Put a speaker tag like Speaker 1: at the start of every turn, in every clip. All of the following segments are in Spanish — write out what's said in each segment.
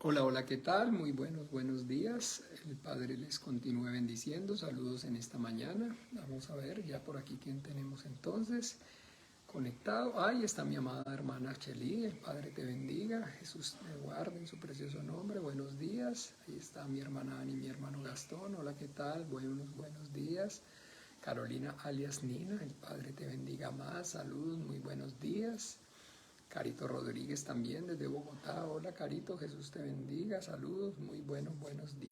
Speaker 1: Hola, hola, ¿qué tal? Muy buenos días. El Padre les continúe bendiciendo. Saludos en esta mañana. Vamos a ver ya por aquí quién tenemos entonces conectado. Ahí está mi amada hermana Chely. El Padre te bendiga. Jesús te guarde en su precioso nombre. Buenos días. Ahí está mi hermana Ani y mi hermano Gastón. Hola, ¿qué tal? Buenos días. Carolina alias Nina. El Padre te bendiga más. Saludos, muy buenos días. Carito Rodríguez también desde Bogotá. Hola Carito, Jesús te bendiga. Saludos, muy buenos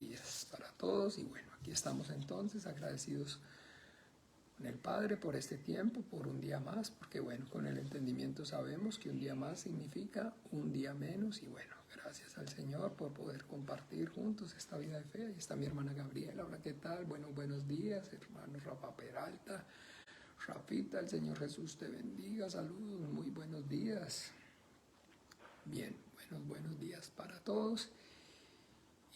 Speaker 1: días para todos. Y bueno, aquí estamos entonces agradecidos con el Padre por este tiempo, por un día más, porque bueno, con el entendimiento sabemos que un día más significa un día menos. Y bueno, gracias al Señor por poder compartir juntos esta vida de fe. Ahí está mi hermana Gabriela. Hola, ¿qué tal? Buenos días, hermano Rafa Peralta. Rafita, el Señor Jesús te bendiga, saludos, muy buenos días. Bien, buenos días para todos.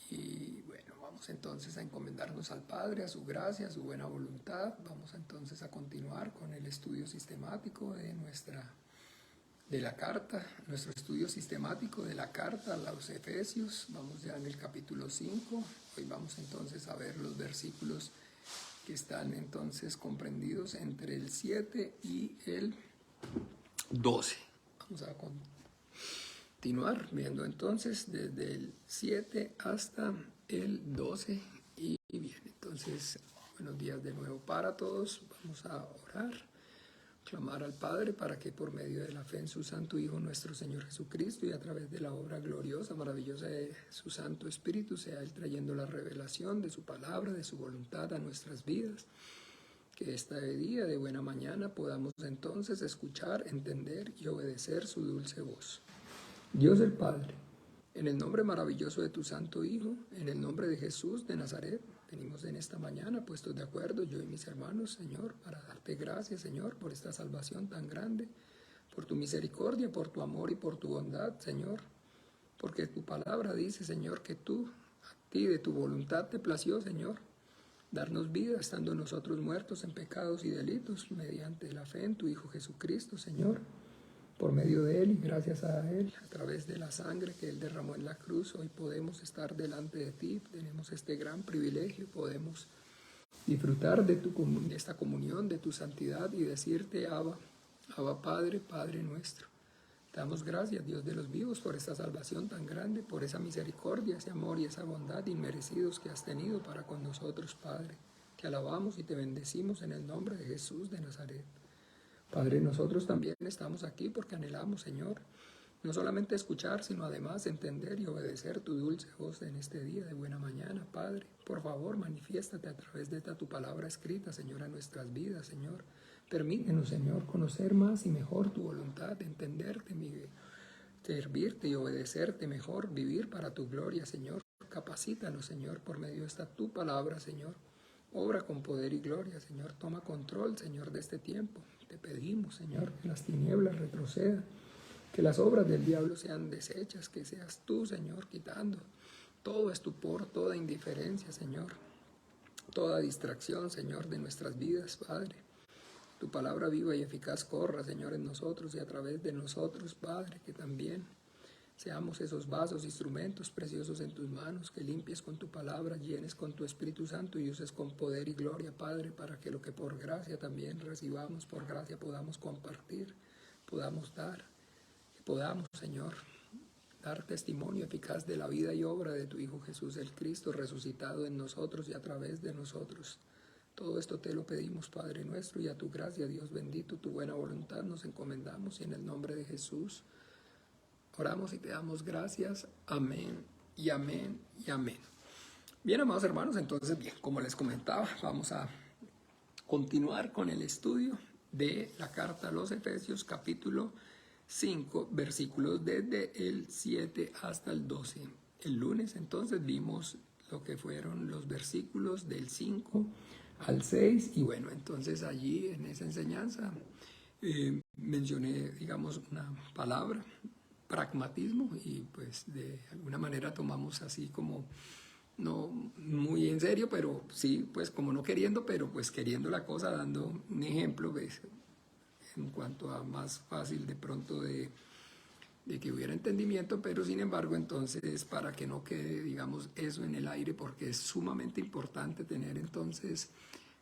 Speaker 1: Y bueno, vamos entonces a encomendarnos al Padre, a su gracia, a su buena voluntad. Vamos entonces a continuar con el estudio sistemático de la carta, nuestro estudio sistemático de la carta a los Efesios. Vamos ya en el capítulo 5. Hoy vamos entonces a ver los versículos que están entonces comprendidos entre el 7 y el 12. Vamos a continuar viendo entonces desde el 7 hasta el 12. Y bien, entonces, buenos días de nuevo para todos. Vamos a orar, clamar al Padre para que por medio de la fe en su Santo Hijo nuestro Señor Jesucristo y a través de la obra gloriosa, maravillosa de su Santo Espíritu, sea Él trayendo la revelación de su palabra, de su voluntad a nuestras vidas. Que este día de buena mañana podamos entonces escuchar, entender y obedecer su dulce voz. Dios el Padre, en el nombre maravilloso de tu Santo Hijo, en el nombre de Jesús de Nazaret, venimos en esta mañana puestos de acuerdo, yo y mis hermanos, Señor, para darte gracias, Señor, por esta salvación tan grande, por tu misericordia, por tu amor y por tu bondad, Señor, porque tu palabra dice, Señor, que tú, a ti de tu voluntad te plació, Señor, darnos vida estando nosotros muertos en pecados y delitos, mediante la fe en tu Hijo Jesucristo, Señor. Por medio de Él y gracias a Él, a través de la sangre que Él derramó en la cruz, hoy podemos estar delante de ti, tenemos este gran privilegio, podemos disfrutar de esta comunión, de tu santidad y decirte, Abba Padre, Padre nuestro. Te damos gracias, Dios de los vivos, por esta salvación tan grande, por esa misericordia, ese amor y esa bondad inmerecidos que has tenido para con nosotros, Padre. Te alabamos y te bendecimos en el nombre de Jesús de Nazaret. Padre, nosotros también estamos aquí porque anhelamos, Señor, no solamente escuchar, sino además entender y obedecer tu dulce voz en este día de buena mañana, Padre. Por favor, manifiéstate a través de tu palabra escrita, Señor, a nuestras vidas, Señor. Permítenos, Señor, conocer más y mejor tu voluntad, entenderte, servirte y obedecerte mejor, vivir para tu gloria, Señor. Capacítanos, Señor, por medio de esta tu palabra, Señor. Obra con poder y gloria, Señor. Toma control, Señor, de este tiempo. Te pedimos, Señor, que las tinieblas retrocedan, que las obras del diablo sean deshechas, que seas tú, Señor, quitando todo estupor, toda indiferencia, Señor, toda distracción, Señor, de nuestras vidas, Padre. Tu palabra viva y eficaz corra, Señor, en nosotros y a través de nosotros, Padre, que también seamos esos vasos, instrumentos preciosos en tus manos, que limpies con tu palabra, llenes con tu Espíritu Santo y uses con poder y gloria, Padre, para que lo que por gracia también recibamos, por gracia podamos compartir, podamos dar, que podamos, Señor, dar testimonio eficaz de la vida y obra de tu Hijo Jesús el Cristo, resucitado en nosotros y a través de nosotros. Todo esto te lo pedimos, Padre nuestro, y a tu gracia, Dios bendito, tu buena voluntad nos encomendamos y en el nombre de Jesús oramos y te damos gracias. Amén y amén y amén. Bien, amados hermanos, entonces, bien, como les comentaba, vamos a continuar con el estudio de la carta a los Efesios, capítulo 5, versículos desde el 7 hasta el 12. El lunes, entonces, vimos lo que fueron los versículos del 5 al 6 y bueno, entonces allí en esa enseñanza mencioné, digamos, una palabra, pragmatismo, y pues de alguna manera tomamos así como, no muy en serio, pero sí, pues como no queriendo, pero pues queriendo la cosa, dando un ejemplo, pues, en cuanto a más fácil de pronto de de que hubiera entendimiento, pero sin embargo entonces para que no quede, digamos, eso en el aire, porque es sumamente importante tener entonces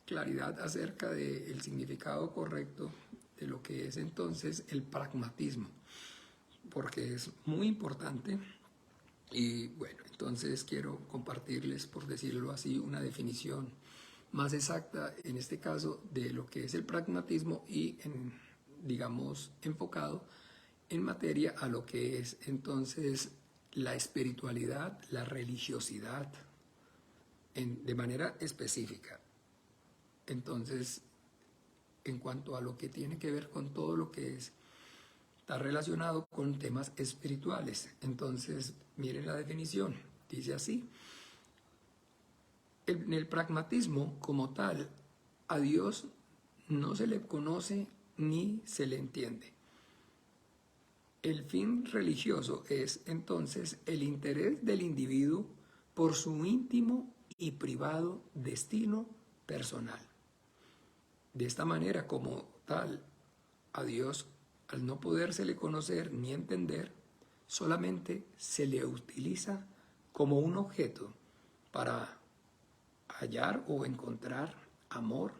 Speaker 1: claridad acerca del significado correcto de lo que es entonces el pragmatismo, porque es muy importante. Y bueno, entonces quiero compartirles, por decirlo así, una definición más exacta en este caso de lo que es el pragmatismo y digamos enfocado en materia a lo que es entonces la espiritualidad, la religiosidad, de manera específica. Entonces, en cuanto a lo que tiene que ver con todo lo que está relacionado con temas espirituales. Entonces, miren la definición, dice así: en el pragmatismo como tal, a Dios no se le conoce ni se le entiende. El fin religioso es entonces el interés del individuo por su íntimo y privado destino personal. De esta manera, como tal, a Dios, al no podérsele conocer ni entender, solamente se le utiliza como un objeto para hallar o encontrar amor,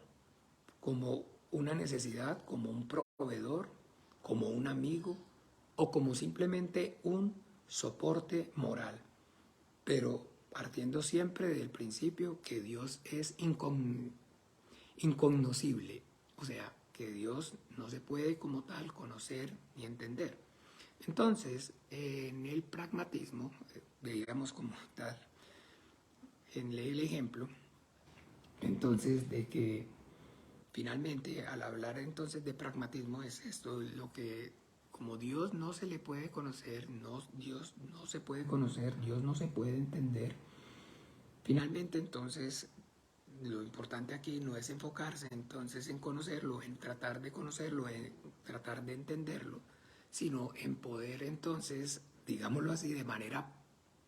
Speaker 1: como una necesidad, como un proveedor, como un amigo o como simplemente un soporte moral. Pero partiendo siempre del principio que Dios es incognoscible, o sea, que Dios no se puede como tal conocer ni entender. Entonces, en el pragmatismo, digamos como tal, en el ejemplo, entonces de que finalmente al hablar entonces de pragmatismo es esto, lo que como Dios no se le puede conocer, Dios no se puede conocer, Dios no se puede entender, finalmente entonces lo importante aquí no es enfocarse entonces en conocerlo, en tratar de conocerlo, en tratar de entenderlo, sino en poder entonces, digámoslo así, de manera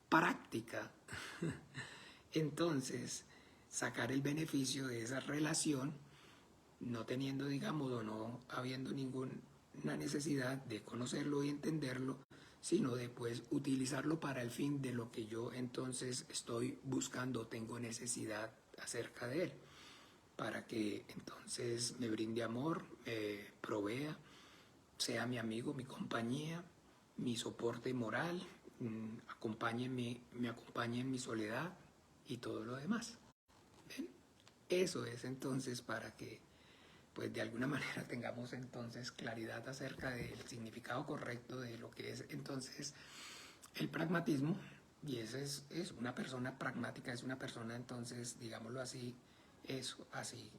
Speaker 1: práctica, entonces sacar el beneficio de esa relación, no teniendo, digamos, o no habiendo ninguna necesidad de conocerlo y entenderlo, sino de pues utilizarlo para el fin de lo que yo entonces estoy buscando, tengo necesidad acerca de él, para que entonces me brinde amor, me provea, sea mi amigo, mi compañía, mi soporte moral, me acompañe en mi soledad y todo lo demás. ¿Ven? Eso es entonces para que pues de alguna manera tengamos entonces claridad acerca del significado correcto de lo que es entonces el pragmatismo. Y esa es una persona pragmática, es una persona entonces, digámoslo así, es así,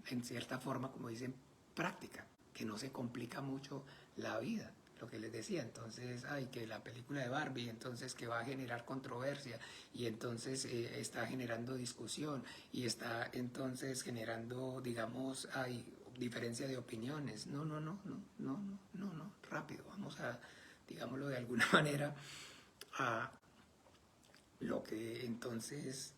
Speaker 1: en cierta forma, como dicen, práctica, que no se complica mucho la vida, lo que les decía. Entonces, que la película de Barbie, entonces que va a generar controversia y entonces está generando discusión y está entonces generando, digamos, diferencia de opiniones. No, rápido, vamos a, digámoslo de alguna manera, a lo que entonces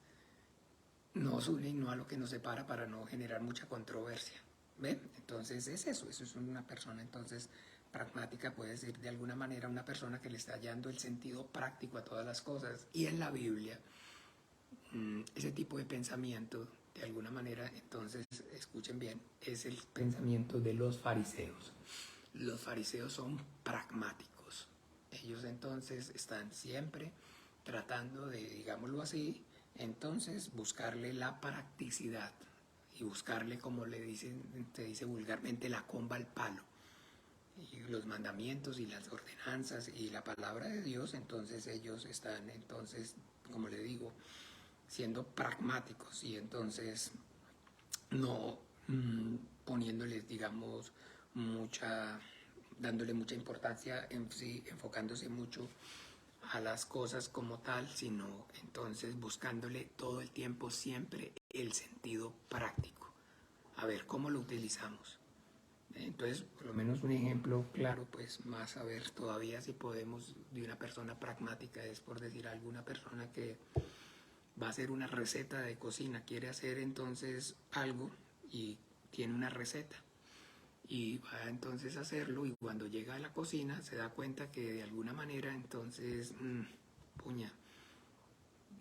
Speaker 1: nos une y no a lo que nos separa para no generar mucha controversia. ¿Ven? Entonces es eso es una persona entonces pragmática, puede ser de alguna manera una persona que le está hallando el sentido práctico a todas las cosas. Y en la Biblia, ese tipo de pensamiento, de alguna manera, entonces, escuchen bien, es el pensamiento de los fariseos. Los fariseos son pragmáticos. Ellos entonces están siempre tratando de, digámoslo así, entonces buscarle la practicidad y buscarle, como se dice vulgarmente, la comba al palo. Y los mandamientos y las ordenanzas y la palabra de Dios, entonces ellos están entonces, como le digo, siendo pragmáticos y entonces no poniéndoles, digamos, dándole mucha importancia en sí, enfocándose mucho a las cosas como tal, sino entonces buscándole todo el tiempo siempre el sentido práctico. A ver cómo lo utilizamos. Entonces, por lo menos un ejemplo claro, pues más a ver todavía si podemos, de una persona pragmática, es por decir alguna persona que va a hacer una receta de cocina, quiere hacer entonces algo y tiene una receta y va entonces a hacerlo, y cuando llega a la cocina se da cuenta que de alguna manera entonces, puña,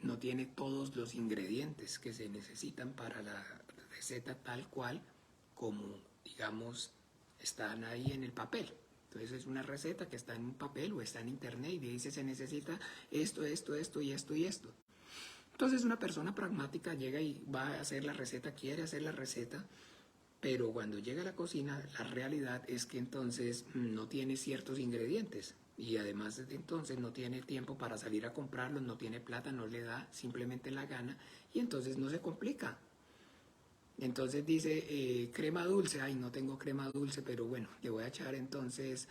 Speaker 1: no tiene todos los ingredientes que se necesitan para la receta tal cual como, digamos, están ahí en el papel. Entonces es una receta que está en un papel o está en internet y dice se necesita esto, esto, esto y esto y esto. Entonces una persona pragmática llega y va a hacer la receta, quiere hacer la receta, pero cuando llega a la cocina la realidad es que entonces no tiene ciertos ingredientes y además de entonces no tiene tiempo para salir a comprarlos, no tiene plata, no le da simplemente la gana y entonces no se complica. Entonces dice crema dulce, ay no tengo crema dulce, pero bueno, le voy a echar entonces,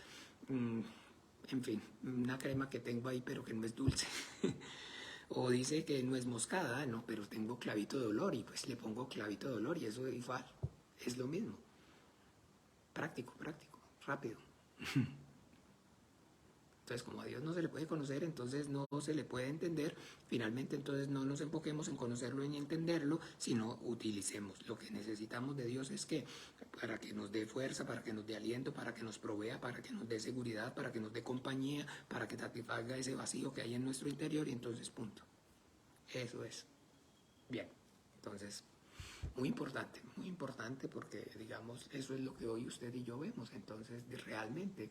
Speaker 1: en fin, una crema que tengo ahí pero que no es dulce. O dice que no es moscada, no, pero tengo clavito de olor y pues le pongo clavito de olor y eso igual, es lo mismo. Práctico, rápido. Entonces, como a Dios no se le puede conocer, entonces no se le puede entender. Finalmente, entonces no nos enfoquemos en conocerlo y entenderlo, sino utilicemos. Lo que necesitamos de Dios es que para que nos dé fuerza, para que nos dé aliento, para que nos provea, para que nos dé seguridad, para que nos dé compañía, para que satisfaga ese vacío que hay en nuestro interior y entonces punto. Eso es. Bien, entonces, muy importante porque, digamos, eso es lo que hoy usted y yo vemos. Entonces, realmente,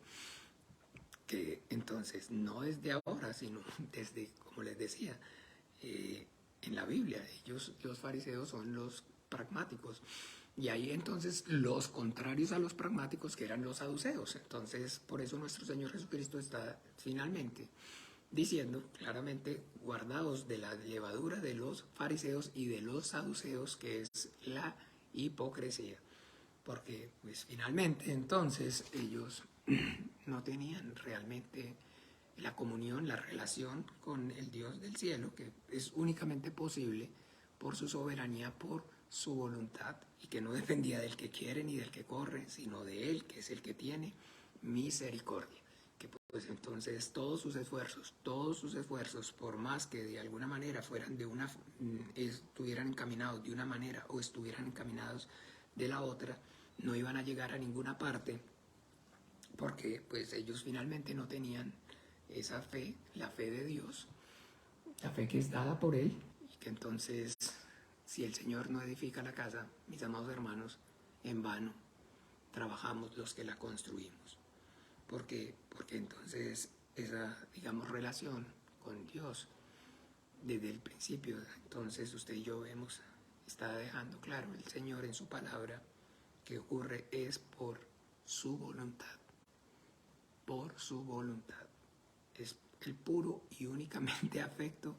Speaker 1: que entonces, no desde ahora, sino desde, como les decía, en la Biblia, ellos, los fariseos, son los pragmáticos. Y ahí entonces los contrarios a los pragmáticos, que eran los saduceos. Entonces, por eso nuestro Señor Jesucristo está finalmente diciendo claramente, guardaos de la levadura de los fariseos y de los saduceos, que es la hipocresía. Porque pues finalmente entonces ellos no tenían realmente la comunión, la relación con el Dios del cielo, que es únicamente posible por su soberanía, por su voluntad, y que no dependía del que quiere ni del que corre, sino de Él, que es el que tiene misericordia. Que pues entonces todos sus esfuerzos, por más que de alguna manera fueran estuvieran encaminados de una manera o estuvieran encaminados de la otra, no iban a llegar a ninguna parte, porque pues ellos finalmente no tenían esa fe, la fe de Dios, la fe que es dada por Él, y que entonces, si el Señor no edifica la casa, mis amados hermanos, en vano trabajamos los que la construimos. Porque entonces esa, digamos, relación con Dios, desde el principio, entonces usted y yo vemos, está dejando claro el Señor en su palabra, que ocurre es por su voluntad. Por su voluntad. Es el puro y únicamente afecto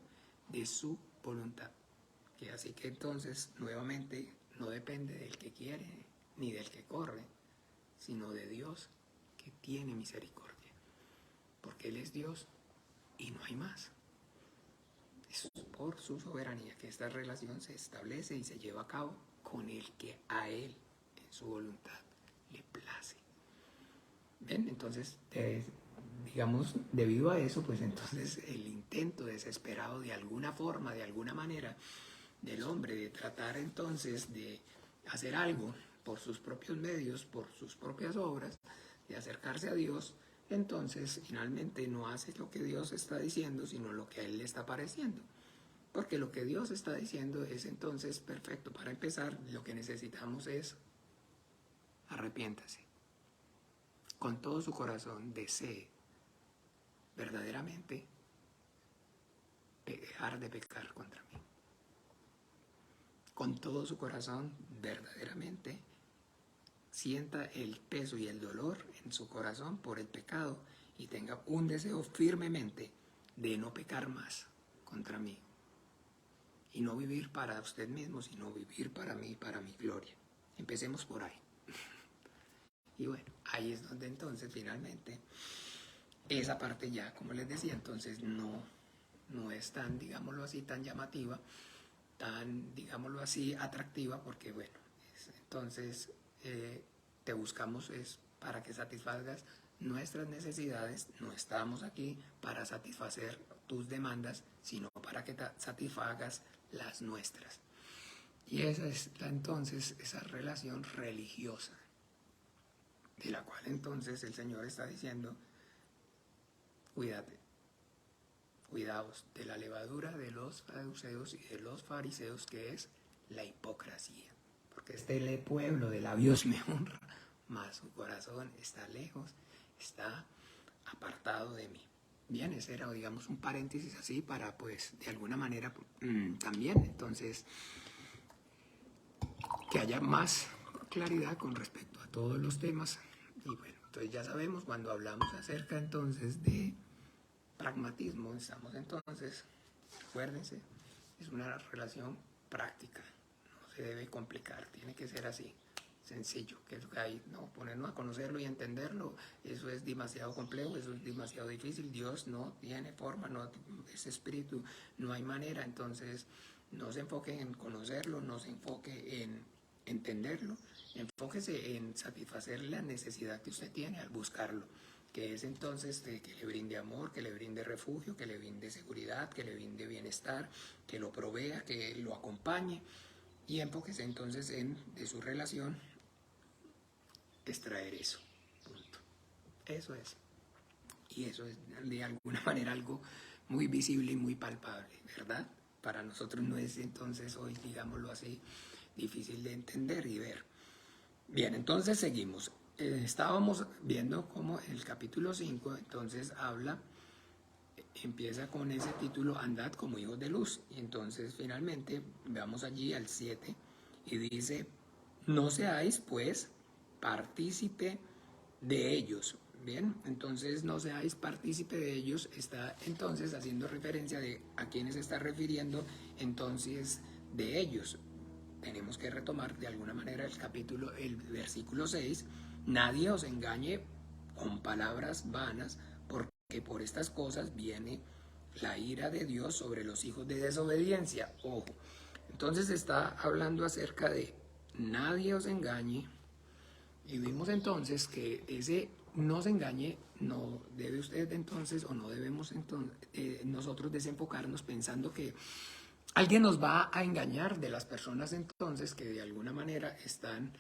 Speaker 1: de su voluntad. Así que entonces, nuevamente, no depende del que quiere ni del que corre, sino de Dios, que tiene misericordia. Porque Él es Dios y no hay más. Es por su soberanía que esta relación se establece y se lleva a cabo con el que a Él, en su voluntad, le place. ¿Ven? Entonces, digamos, debido a eso, pues entonces el intento desesperado de alguna forma, de alguna manera, del hombre de tratar entonces de hacer algo por sus propios medios, por sus propias obras, de acercarse a Dios, entonces finalmente no hace lo que Dios está diciendo, sino lo que a Él le está pareciendo. Porque lo que Dios está diciendo es entonces perfecto. Para empezar, lo que necesitamos es arrepiéntase. Con todo su corazón desee verdaderamente dejar de pecar contra mí. Con todo su corazón verdaderamente sienta el peso y el dolor en su corazón por el pecado y tenga un deseo firmemente de no pecar más contra mí. Y no vivir para usted mismo, sino vivir para mí, para mi gloria. Empecemos por ahí. Y bueno, ahí es donde entonces finalmente esa parte ya, como les decía, entonces no es tan, digámoslo así, tan llamativa, tan, digámoslo así, atractiva, porque bueno, entonces te buscamos es para que satisfagas nuestras necesidades. No estamos aquí para satisfacer tus demandas, sino para que satisfagas las nuestras. Y esa es entonces esa relación religiosa. de la cual entonces el Señor está diciendo, cuídate, cuidaos de la levadura de los saduceos y de los fariseos, que es la hipocresía. Porque este pueblo de labios me honra, mas su corazón está lejos, está apartado de mí. Bien, ese era, digamos, un paréntesis así para, pues, de alguna manera también, entonces, que haya más claridad con respecto a todos los temas. Y bueno, entonces ya sabemos, cuando hablamos acerca entonces de pragmatismo, estamos entonces, acuérdense, es una relación práctica, no se debe complicar, tiene que ser así, sencillo, que es lo que hay, no ponernos a conocerlo y entenderlo, eso es demasiado complejo, eso es demasiado difícil, Dios no tiene forma, no es espíritu, no hay manera, entonces no se enfoque en conocerlo, no se enfoque en entenderlo, enfóquese en satisfacer la necesidad que usted tiene al buscarlo, que es entonces de que le brinde amor, que le brinde refugio, que le brinde seguridad, que le brinde bienestar, que lo provea, que lo acompañe, y enfóquese entonces en de su relación extraer eso, punto. Eso es. Y eso es de alguna manera algo muy visible y muy palpable, ¿verdad? Para nosotros no es entonces hoy, digámoslo así, difícil de entender y ver. Bien, entonces seguimos. Estábamos viendo cómo el capítulo 5 entonces empieza con ese título, andad como hijos de luz. Y entonces finalmente vamos allí al 7 y dice, no seáis pues partícipe de ellos. Bien, entonces no seáis partícipe de ellos, está entonces haciendo referencia de a quiénes está refiriendo entonces de ellos. Tenemos que retomar de alguna manera el versículo 6, nadie os engañe con palabras vanas, porque por estas cosas viene la ira de Dios sobre los hijos de desobediencia. Ojo, entonces está hablando acerca de nadie os engañe, y vimos entonces que ese no se engañe, no debe usted entonces, o no debemos entonces, nosotros desenfocarnos pensando que alguien nos va a engañar, de las personas entonces que de alguna manera están,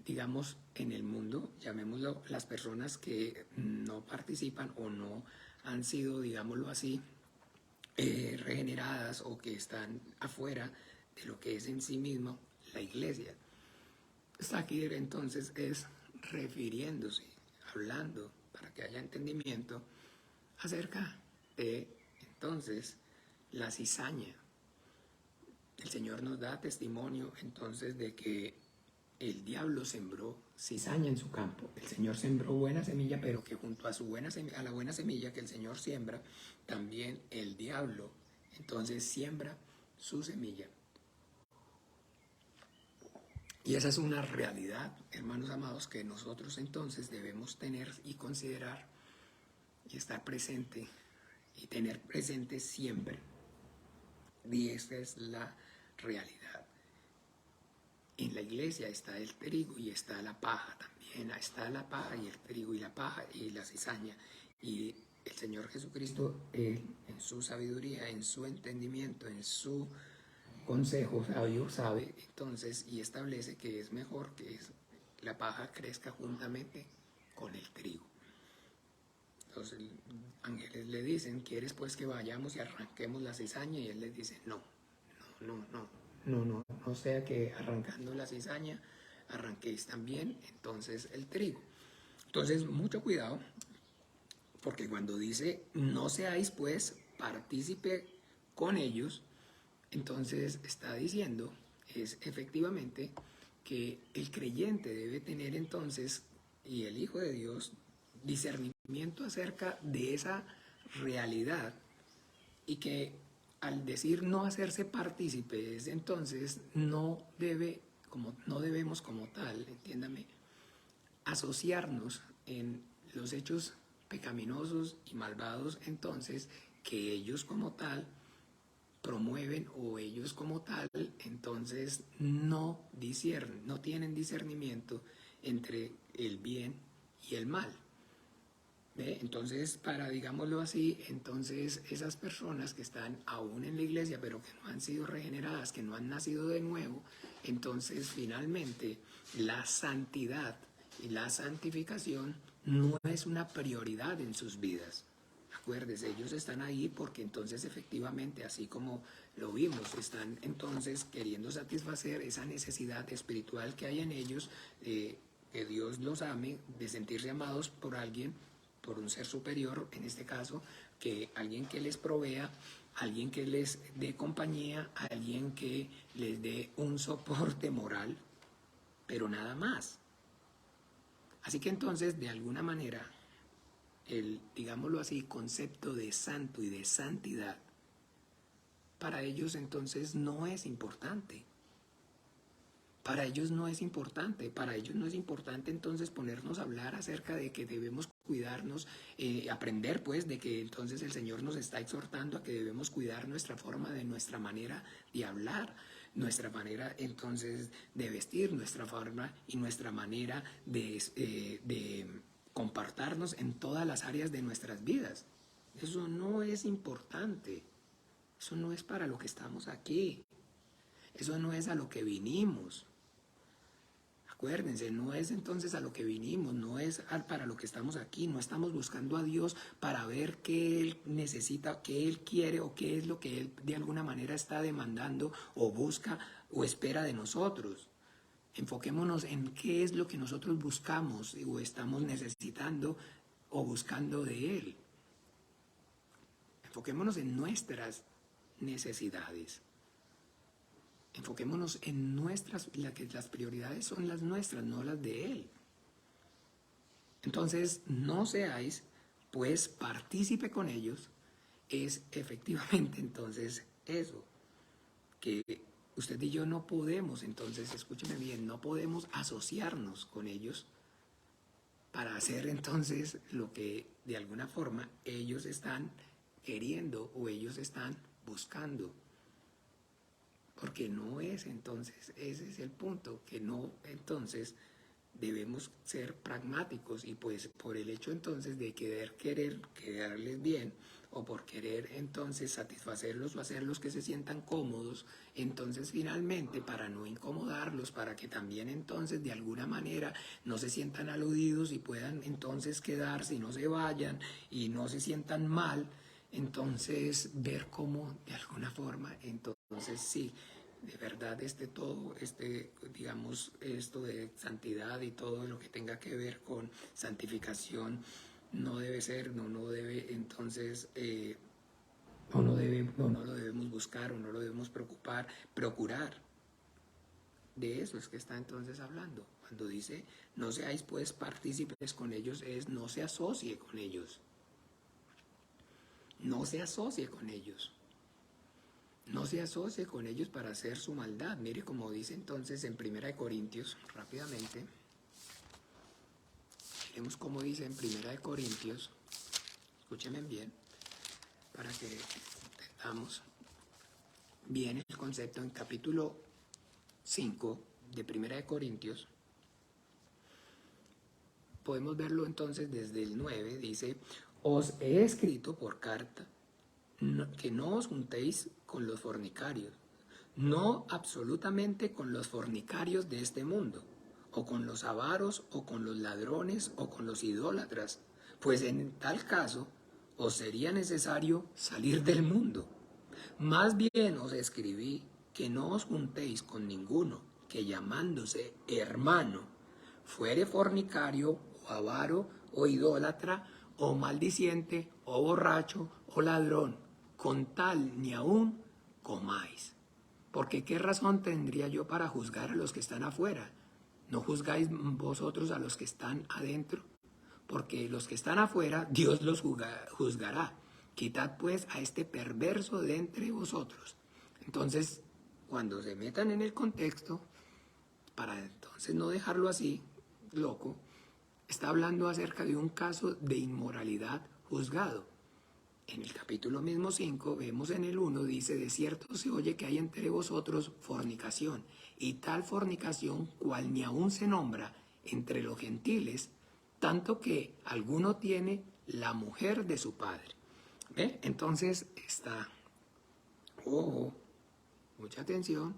Speaker 1: digamos, en el mundo, llamémoslo, las personas que no participan o no han sido, digámoslo así, regeneradas, o que están afuera de lo que es en sí mismo la iglesia. Está aquí entonces es refiriéndose, hablando, para que haya entendimiento, acerca de entonces la cizaña. El Señor nos da testimonio entonces de que el diablo sembró cizaña en su campo. El Señor sembró buena semilla, pero que junto a a la buena semilla que el Señor siembra, también el diablo entonces siembra su semilla. Y esa es una realidad, hermanos amados, que nosotros entonces debemos tener y considerar y estar presente y tener presente siempre. Y esta es la realidad. En la iglesia está el trigo y está la paja también. Está la paja y el trigo y la paja y la cizaña. Y el Señor Jesucristo, Él, en su sabiduría, en su entendimiento, en su consejo sabio, sabe entonces y establece que es mejor que la paja crezca juntamente con el trigo. Los ángeles le dicen, ¿quieres pues que vayamos y arranquemos la cizaña? Y él les dice, no sea que arrancando la cizaña arranquéis también entonces el trigo. Entonces mucho cuidado, porque cuando dice no seáis pues partícipe con ellos, entonces está diciendo es efectivamente que el creyente debe tener entonces, y el Hijo de Dios, discernimiento acerca de esa realidad, y que al decir no hacerse partícipes, entonces no debemos como tal, entiéndame, asociarnos en los hechos pecaminosos y malvados entonces que ellos como tal promueven, o ellos como tal entonces no tienen discernimiento entre el bien y el mal. ¿Ve? Entonces, para digámoslo así, entonces esas personas que están aún en la iglesia pero que no han sido regeneradas, que no han nacido de nuevo, entonces finalmente la santidad y la santificación no es una prioridad en sus vidas. Acuérdense, ellos están ahí porque entonces efectivamente, así como lo vimos, están entonces queriendo satisfacer esa necesidad espiritual que hay en ellos, que Dios los ame, de sentirse amados por alguien, por un ser superior, en este caso, que alguien que les provea, alguien que les dé compañía, alguien que les dé un soporte moral, pero nada más. Así que entonces, de alguna manera, el, digámoslo así, concepto de santo y de santidad, para ellos entonces no es importante. Para ellos no es importante, para ellos no es importante entonces ponernos a hablar acerca de que debemos cuidarnos, aprender pues de que entonces el Señor nos está exhortando a que debemos cuidar nuestra forma, de nuestra manera de hablar, nuestra manera entonces de vestir, nuestra forma y nuestra manera de comportarnos en todas las áreas de nuestras vidas. Eso no es importante, eso no es para lo que estamos aquí, eso no es a lo que vinimos. Acuérdense, no es entonces a lo que vinimos, no es para lo que estamos aquí, no estamos buscando a Dios para ver qué Él necesita, qué Él quiere o qué es lo que Él de alguna manera está demandando o busca o espera de nosotros. Enfoquémonos en qué es lo que nosotros buscamos o estamos necesitando o buscando de Él. Enfoquémonos en nuestras necesidades. Enfoquémonos en las prioridades son las nuestras, no las de Él. Entonces, no seáis, pues, partícipe con ellos, es efectivamente entonces eso, que usted y yo no podemos, entonces, escúcheme bien, no podemos asociarnos con ellos para hacer entonces lo que de alguna forma ellos están queriendo o ellos están buscando. Porque no es entonces, ese es el punto, que no entonces debemos ser pragmáticos y pues por el hecho entonces de querer quedarles bien o por querer entonces satisfacerlos o hacerlos que se sientan cómodos, entonces finalmente para no incomodarlos, para que también entonces de alguna manera no se sientan aludidos y puedan entonces quedarse y no se vayan y no se sientan mal, entonces ver cómo de alguna forma entonces sí, de verdad digamos, esto de santidad y todo lo que tenga que ver con santificación no debe ser, no debe entonces, no lo debemos buscar o no lo debemos procurar. De eso es que está entonces hablando. Cuando dice, no seáis pues partícipes con ellos, es no se asocie con ellos. No se asocie con ellos. No se asocie con ellos para hacer su maldad. Mire como dice entonces en 1 Corintios, rápidamente. Miremos cómo dice en 1 Corintios. Escúchenme bien, para que entendamos bien el concepto en capítulo 5 de 1 Corintios. Podemos verlo entonces desde el 9, dice, os he escrito por carta que no os juntéis con los fornicarios, no absolutamente con los fornicarios de este mundo, o con los avaros, o con los ladrones, o con los idólatras, pues en tal caso os sería necesario salir del mundo. Más bien os escribí que no os juntéis con ninguno que llamándose hermano fuere fornicario, o avaro, o idólatra, o maldiciente, o borracho, o ladrón, con tal ni aún comáis. Porque ¿qué razón tendría yo para juzgar a los que están afuera? ¿No juzgáis vosotros a los que están adentro? Porque los que están afuera, Dios los juzgará. Quitad pues a este perverso de entre vosotros. Entonces, cuando se metan en el contexto, para entonces no dejarlo así, loco, está hablando acerca de un caso de inmoralidad juzgado. En el capítulo mismo 5, vemos en el 1, dice, de cierto se oye que hay entre vosotros fornicación, y tal fornicación cual ni aún se nombra entre los gentiles, tanto que alguno tiene la mujer de su padre. ¿Ve? Entonces está, ojo, mucha atención,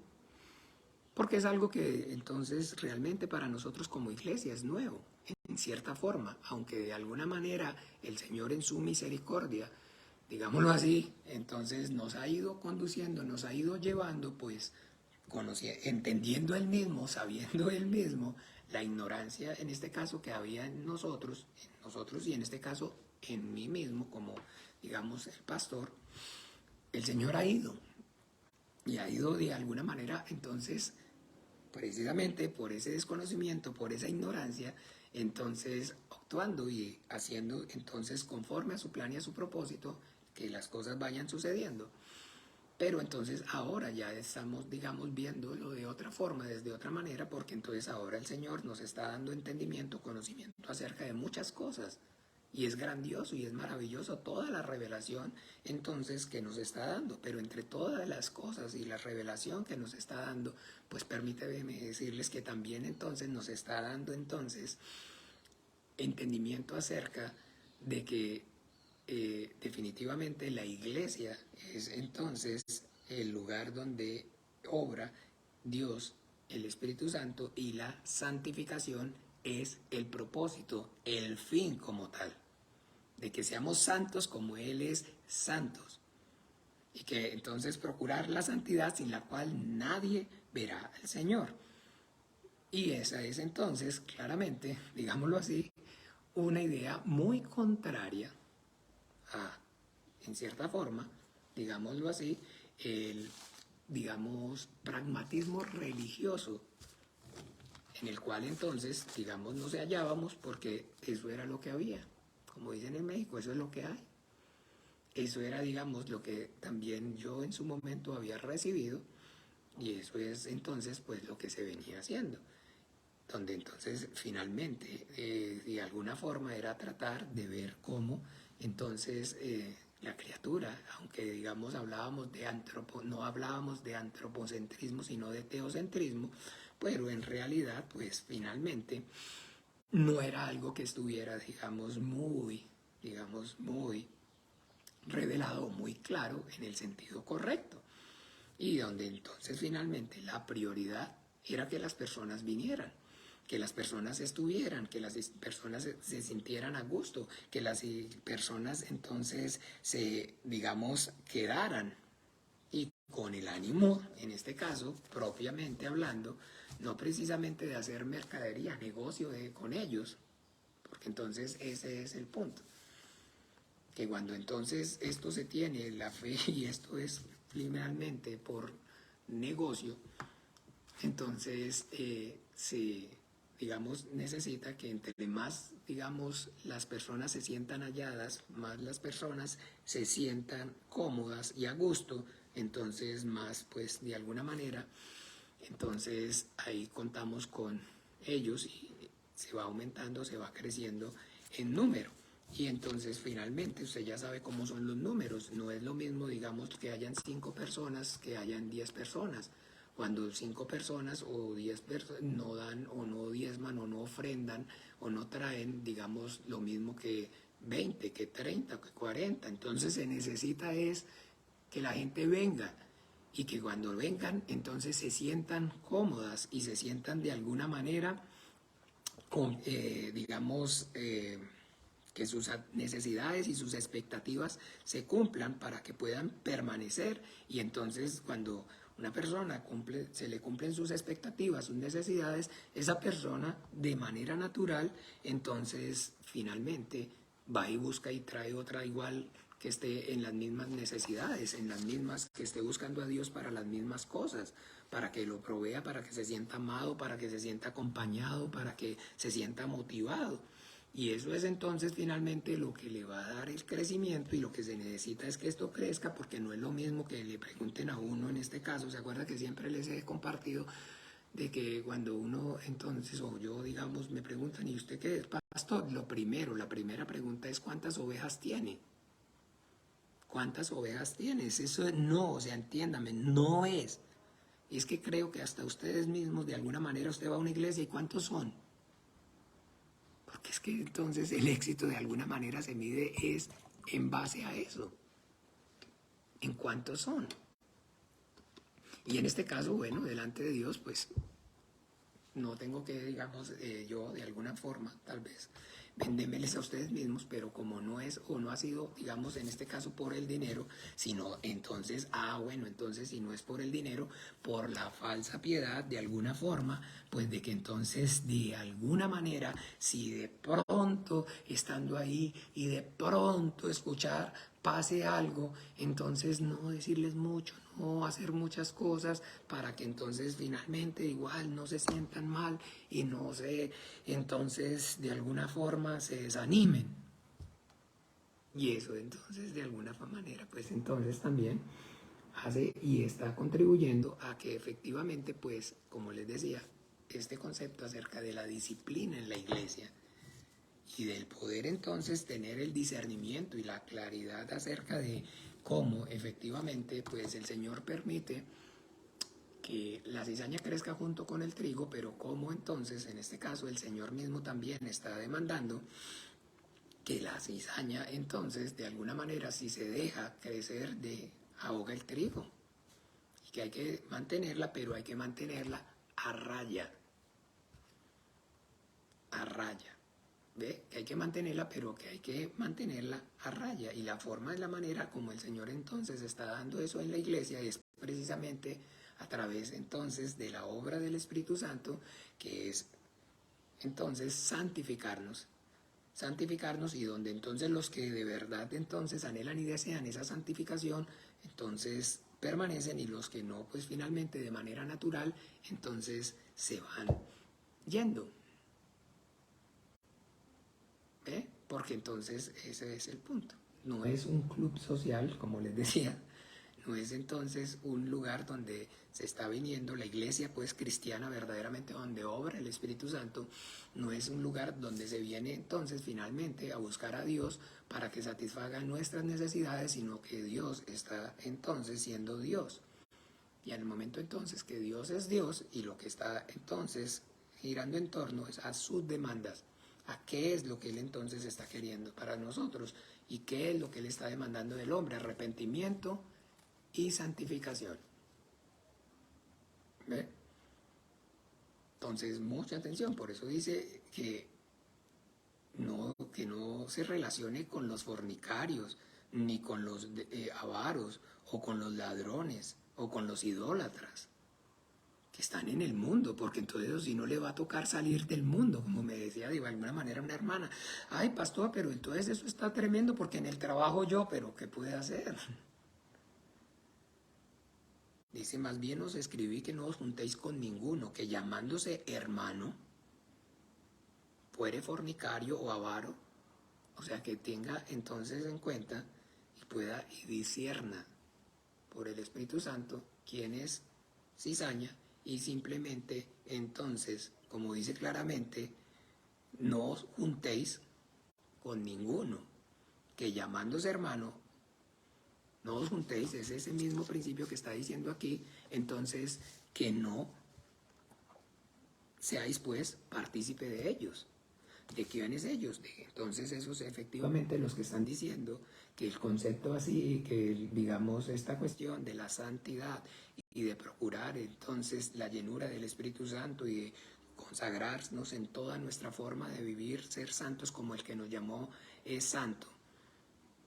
Speaker 1: porque es algo que entonces realmente para nosotros como iglesia es nuevo, en cierta forma, aunque de alguna manera el Señor en su misericordia, digámoslo así, entonces nos ha ido conduciendo, nos ha ido llevando, pues, entendiendo Él mismo, sabiendo Él mismo, la ignorancia en este caso que había en nosotros y en este caso en mí mismo como, digamos, el pastor, el Señor ha ido y ha ido de alguna manera, entonces, precisamente por ese desconocimiento, por esa ignorancia, entonces actuando y haciendo entonces conforme a su plan y a su propósito, que las cosas vayan sucediendo. Pero entonces ahora ya estamos, digamos, viéndolo de otra forma, desde otra manera, porque entonces ahora el Señor nos está dando entendimiento, conocimiento acerca de muchas cosas. Y es grandioso y es maravilloso toda la revelación entonces que nos está dando. Pero entre todas las cosas y la revelación que nos está dando, pues permíteme decirles que también entonces nos está dando entonces entendimiento acerca de que definitivamente la iglesia es entonces el lugar donde obra Dios, el Espíritu Santo, y la santificación es el propósito, el fin como tal, de que seamos santos como Él es santos, y que entonces procurar la santidad sin la cual nadie verá al Señor. Y esa es entonces, claramente, digámoslo así, una idea muy contraria a, en cierta forma, digámoslo así, el, digamos, pragmatismo religioso en el cual entonces, digamos, nos hallábamos porque eso era lo que había. Como dicen en México, eso es lo que hay. Eso era, digamos, lo que también yo en su momento había recibido y eso es entonces pues lo que se venía haciendo. Donde entonces finalmente de alguna forma era tratar de ver cómo entonces la criatura, aunque digamos no hablábamos de antropocentrismo sino de teocentrismo, pero en realidad pues finalmente no era algo que estuviera digamos muy revelado, muy claro en el sentido correcto, y donde entonces finalmente la prioridad era que las personas vinieran, que las personas estuvieran, que las personas se sintieran a gusto, que las personas entonces digamos, quedaran y con el ánimo, en este caso, propiamente hablando, no precisamente de hacer mercadería, negocio con ellos, porque entonces ese es el punto, que cuando entonces esto se tiene, la fe, y esto es finalmente por negocio, entonces se, digamos, necesita que entre más, digamos, las personas se sientan halladas, más las personas se sientan cómodas y a gusto, entonces más, pues, de alguna manera, entonces ahí contamos con ellos y se va aumentando, se va creciendo en número. Y entonces finalmente usted ya sabe cómo son los números. No es lo mismo, digamos, que hayan 5 personas que hayan 10 personas. Cuando 5 personas o 10 personas no dan o no diezman o no ofrendan o no traen, digamos, lo mismo que 20, que 30, que 40. Entonces se necesita es que la gente venga y que cuando vengan entonces se sientan cómodas y se sientan de alguna manera, digamos, que sus necesidades y sus expectativas se cumplan para que puedan permanecer, y entonces cuando una persona se le cumplen sus expectativas, sus necesidades, esa persona de manera natural entonces finalmente va y busca y trae otra igual que esté en las mismas necesidades, en las mismas, que esté buscando a Dios para las mismas cosas, para que lo provea, para que se sienta amado, para que se sienta acompañado, para que se sienta motivado. Y eso es entonces finalmente lo que le va a dar el crecimiento, y lo que se necesita es que esto crezca, porque no es lo mismo que le pregunten a uno en este caso. ¿Se acuerda que siempre les he compartido de que cuando uno entonces, o yo digamos, me preguntan, ¿y usted qué es, pastor? La primera pregunta es ¿cuántas ovejas tiene? ¿Cuántas ovejas tienes? Eso no, o sea, entiéndame, no es. Y es que creo que hasta ustedes mismos, de alguna manera, usted va a una iglesia y ¿cuántos son? Porque es que entonces el éxito de alguna manera se mide es en base a eso. ¿En cuántos son? Y en este caso, bueno, delante de Dios, pues no tengo que, digamos, yo de alguna forma, tal vez, vendémeles a ustedes mismos, pero como no es o no ha sido, digamos, en este caso por el dinero, sino entonces, bueno, entonces si no es por el dinero, por la falsa piedad, de alguna forma, pues de que entonces de alguna manera, si de pronto estando ahí y de pronto escuchar pase algo, entonces no decirles mucho, no hacer muchas cosas para que entonces finalmente igual no se sientan mal y no se, entonces de alguna forma se desanimen. Y eso entonces de alguna manera pues entonces también hace y está contribuyendo a que efectivamente pues como les decía, este concepto acerca de la disciplina en la iglesia y del poder entonces tener el discernimiento y la claridad acerca de cómo efectivamente pues el Señor permite que la cizaña crezca junto con el trigo, pero cómo entonces en este caso el Señor mismo también está demandando que la cizaña entonces de alguna manera si se deja crecer ahoga el trigo y que hay que mantenerla, pero hay que mantenerla a raya, a raya. ¿Ve? Que hay que mantenerla, pero que hay que mantenerla a raya. Y la forma es la manera como el Señor entonces está dando eso en la iglesia y es precisamente a través entonces de la obra del Espíritu Santo, que es entonces santificarnos y donde entonces los que de verdad entonces anhelan y desean esa santificación, entonces permanecen y los que no, pues finalmente de manera natural, entonces se van yendo. ¿Ve? Porque entonces ese es el punto. No es un club social, como les decía, no es entonces un lugar donde se está viniendo la iglesia pues cristiana verdaderamente donde obra el Espíritu Santo, no es un lugar donde se viene entonces finalmente a buscar a Dios para que satisfaga nuestras necesidades, sino que Dios está entonces siendo Dios. Y en el momento entonces que Dios es Dios y lo que está entonces girando en torno es a sus demandas, a qué es lo que Él entonces está queriendo para nosotros y qué es lo que Él está demandando del hombre, arrepentimiento y santificación. ¿Ve? Entonces, mucha atención, por eso dice que no se relacione con los fornicarios, ni con los avaros, o con los ladrones, o con los idólatras, que están en el mundo, porque entonces si no le va a tocar salir del mundo, como me decía de alguna manera una hermana, ay pastor, pero entonces eso está tremendo porque en el trabajo yo, pero ¿qué puede hacer? Dice, más bien os escribí que no os juntéis con ninguno, que llamándose hermano, fuere fornicario o avaro, o sea, que tenga entonces en cuenta y pueda y discierna por el Espíritu Santo quién es cizaña y simplemente entonces, como dice claramente, no os juntéis con ninguno, que llamándose hermano, no os juntéis, es ese mismo principio que está diciendo aquí, entonces que no seáis pues partícipe de ellos. ¿De quiénes ellos? Entonces esos efectivamente los que están diciendo que el concepto así, que digamos esta cuestión de la santidad y de procurar entonces la llenura del Espíritu Santo y de consagrarnos en toda nuestra forma de vivir, ser santos como el que nos llamó es santo.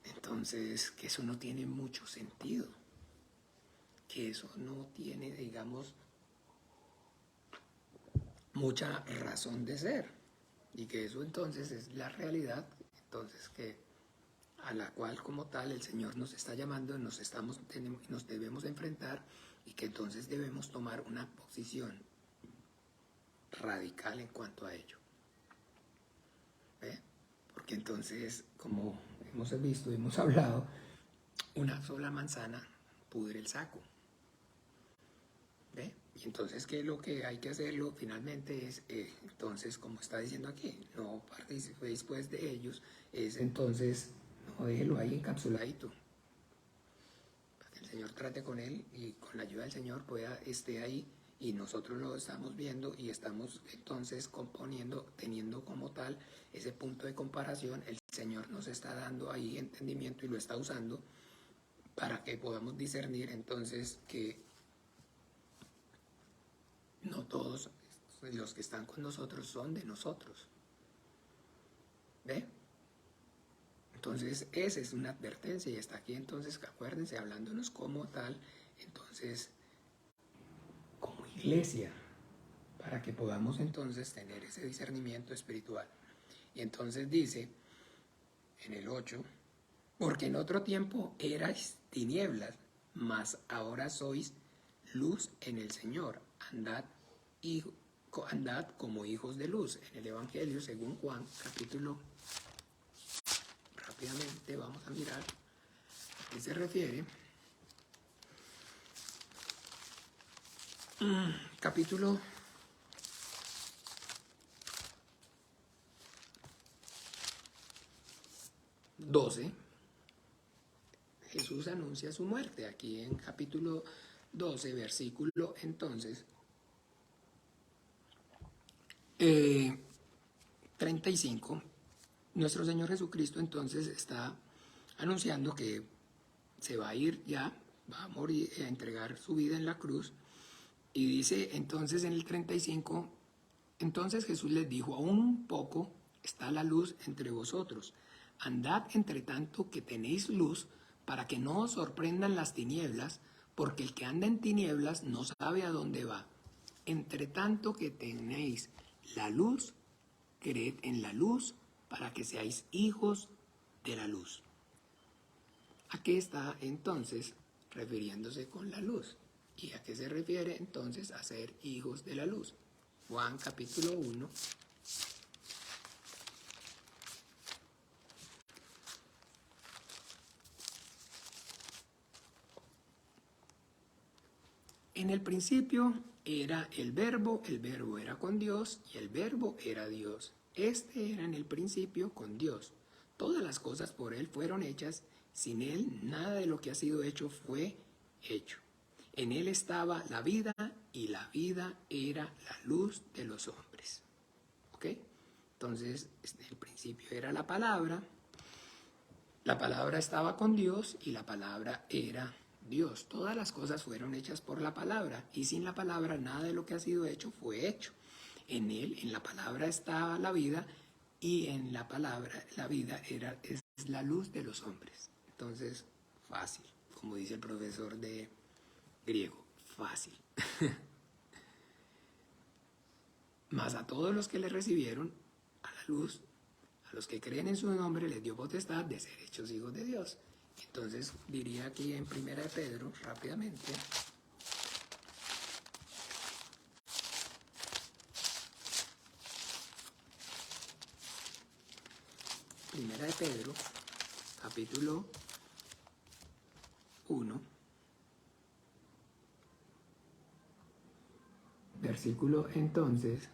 Speaker 1: Entonces, que eso no tiene mucho sentido, que eso no tiene, digamos, mucha razón de ser. Y que eso entonces es la realidad, entonces que a la cual como tal el Señor nos está llamando, nos debemos enfrentar y que entonces debemos tomar una posición radical en cuanto a ello. ¿Ve? Porque entonces, como hemos visto, hemos hablado, una sola manzana pudre el saco. ¿Ve? Y entonces, ¿qué es lo que hay que hacerlo? Finalmente es, entonces, como está diciendo aquí, no participéis pues de ellos, es entonces, no déjelo ahí encapsuladito, para que el Señor trate con él y con la ayuda del Señor esté ahí y nosotros lo estamos viendo y estamos entonces componiendo, teniendo como tal ese punto de comparación, el Señor nos está dando ahí entendimiento y lo está usando para que podamos discernir entonces que todos los que están con nosotros son de nosotros. ¿Ve? Entonces, esa es una advertencia y está aquí, entonces, acuérdense, hablándonos como tal, entonces, como iglesia, para que podamos entonces tener ese discernimiento espiritual. Y entonces dice, en el 8, porque en otro tiempo erais tinieblas, mas ahora sois luz en el Señor. Andad como hijos de luz. En el Evangelio, según Juan, capítulo, rápidamente vamos a mirar a qué se refiere. Capítulo 12. Jesús anuncia su muerte. Aquí en capítulo 12, versículo entonces 35, nuestro Señor Jesucristo entonces está anunciando que se va a ir ya, va a morir, a entregar su vida en la cruz, y dice entonces en el 35, entonces Jesús les dijo, aún un poco está la luz entre vosotros, andad entre tanto que tenéis luz, para que no os sorprendan las tinieblas, porque el que anda en tinieblas no sabe a dónde va. Entre tanto que tenéis la luz, creed en la luz, para que seáis hijos de la luz. ¿A qué está entonces refiriéndose con la luz? ¿Y a qué se refiere entonces a ser hijos de la luz? Juan capítulo 1. En el principio era el verbo era con Dios y el verbo era Dios. Este era en el principio con Dios. Todas las cosas por Él fueron hechas, sin Él nada de lo que ha sido hecho fue hecho. En Él estaba la vida y la vida era la luz de los hombres. ¿Ok? Entonces, en el principio era la palabra estaba con Dios y la palabra era Dios. Todas las cosas fueron hechas por la palabra y sin la palabra nada de lo que ha sido hecho fue hecho. En Él, en la palabra estaba la vida y en la palabra la vida es la luz de los hombres. Entonces, fácil, como dice el profesor de griego, fácil. Mas a todos los que le recibieron a la luz, a los que creen en su nombre, les dio potestad de ser hechos hijos de Dios. Entonces diría aquí en 1 de Pedro, rápidamente, 1 de Pedro, capítulo 1, versículo entonces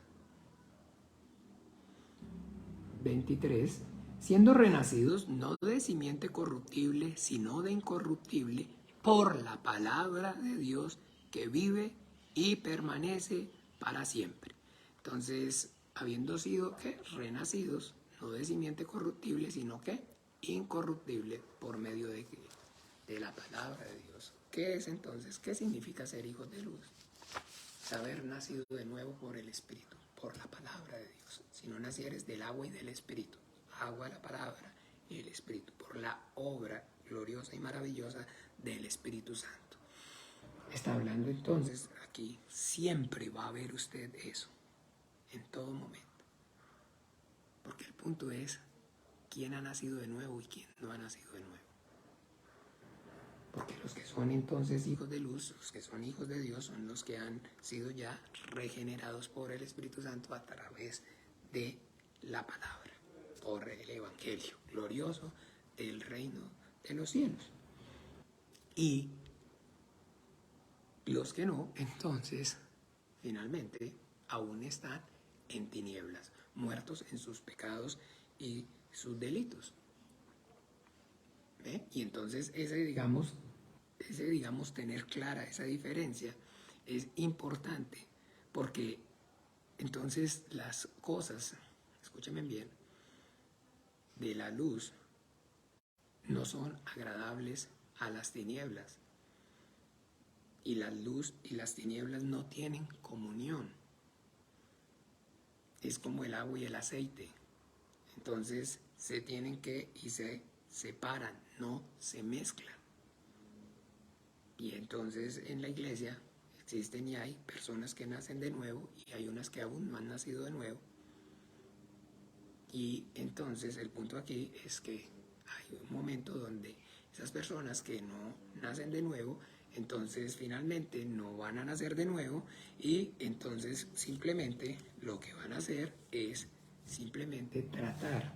Speaker 1: 23, siendo renacidos no de simiente corruptible, sino de incorruptible, por la palabra de Dios que vive y permanece para siempre. Entonces, habiendo sido renacidos, no de simiente corruptible, sino que incorruptible, por medio de la palabra de Dios. ¿Qué es entonces? ¿Qué significa ser hijos de luz? Haber nacido de nuevo por el Espíritu, por la palabra de Dios. Si no nacieres del agua y del Espíritu, agua, la palabra y el Espíritu, por la obra gloriosa y maravillosa del Espíritu Santo. Está hablando entonces aquí, siempre va a ver usted eso, en todo momento. Porque el punto es, ¿quién ha nacido de nuevo y quién no ha nacido de nuevo? Porque los que son entonces hijos de luz, los que son hijos de Dios, son los que han sido ya regenerados por el Espíritu Santo a través de la palabra, por el Evangelio glorioso del reino de los cielos. Y los que no, entonces, finalmente, aún están en tinieblas, muertos en sus pecados y sus delitos. ¿Ve? Y entonces ese digamos, tener clara esa diferencia es importante, porque entonces las cosas, escúchenme bien, de la luz no son agradables a las tinieblas. Y la luz y las tinieblas no tienen comunión. es como el agua y el aceite. Entonces se tienen que y se separan, no se mezclan. Y entonces en la iglesia existen y hay personas que nacen de nuevo y hay unas que aún no han nacido de nuevo. Y entonces el punto aquí es que hay un momento donde esas personas que no nacen de nuevo, entonces finalmente no van a nacer de nuevo y entonces simplemente lo que van a hacer es simplemente tratar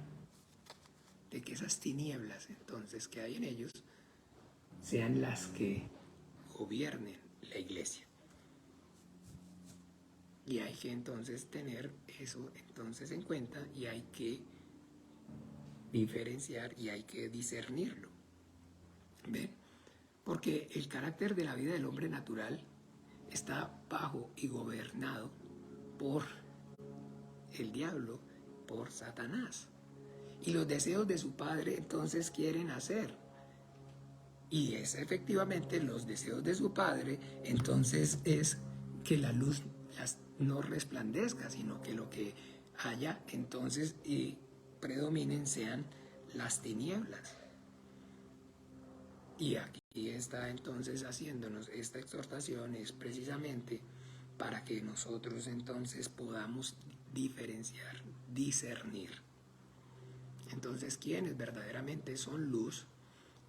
Speaker 1: de que esas tinieblas entonces que hay en ellos sean las que gobiernen la iglesia. Y hay que entonces tener eso entonces en cuenta y hay que diferenciar y hay que discernirlo. ¿Ven? Porque el carácter de la vida del hombre natural está bajo y gobernado por el diablo, por Satanás. Y los deseos de su padre entonces quieren hacer. Y es efectivamente los deseos de su padre, entonces es que la luz no resplandezca, sino que lo que haya entonces y predominen sean las tinieblas. Y aquí está entonces haciéndonos esta exhortación es precisamente para que nosotros entonces podamos diferenciar, discernir. Entonces, ¿quiénes verdaderamente son luz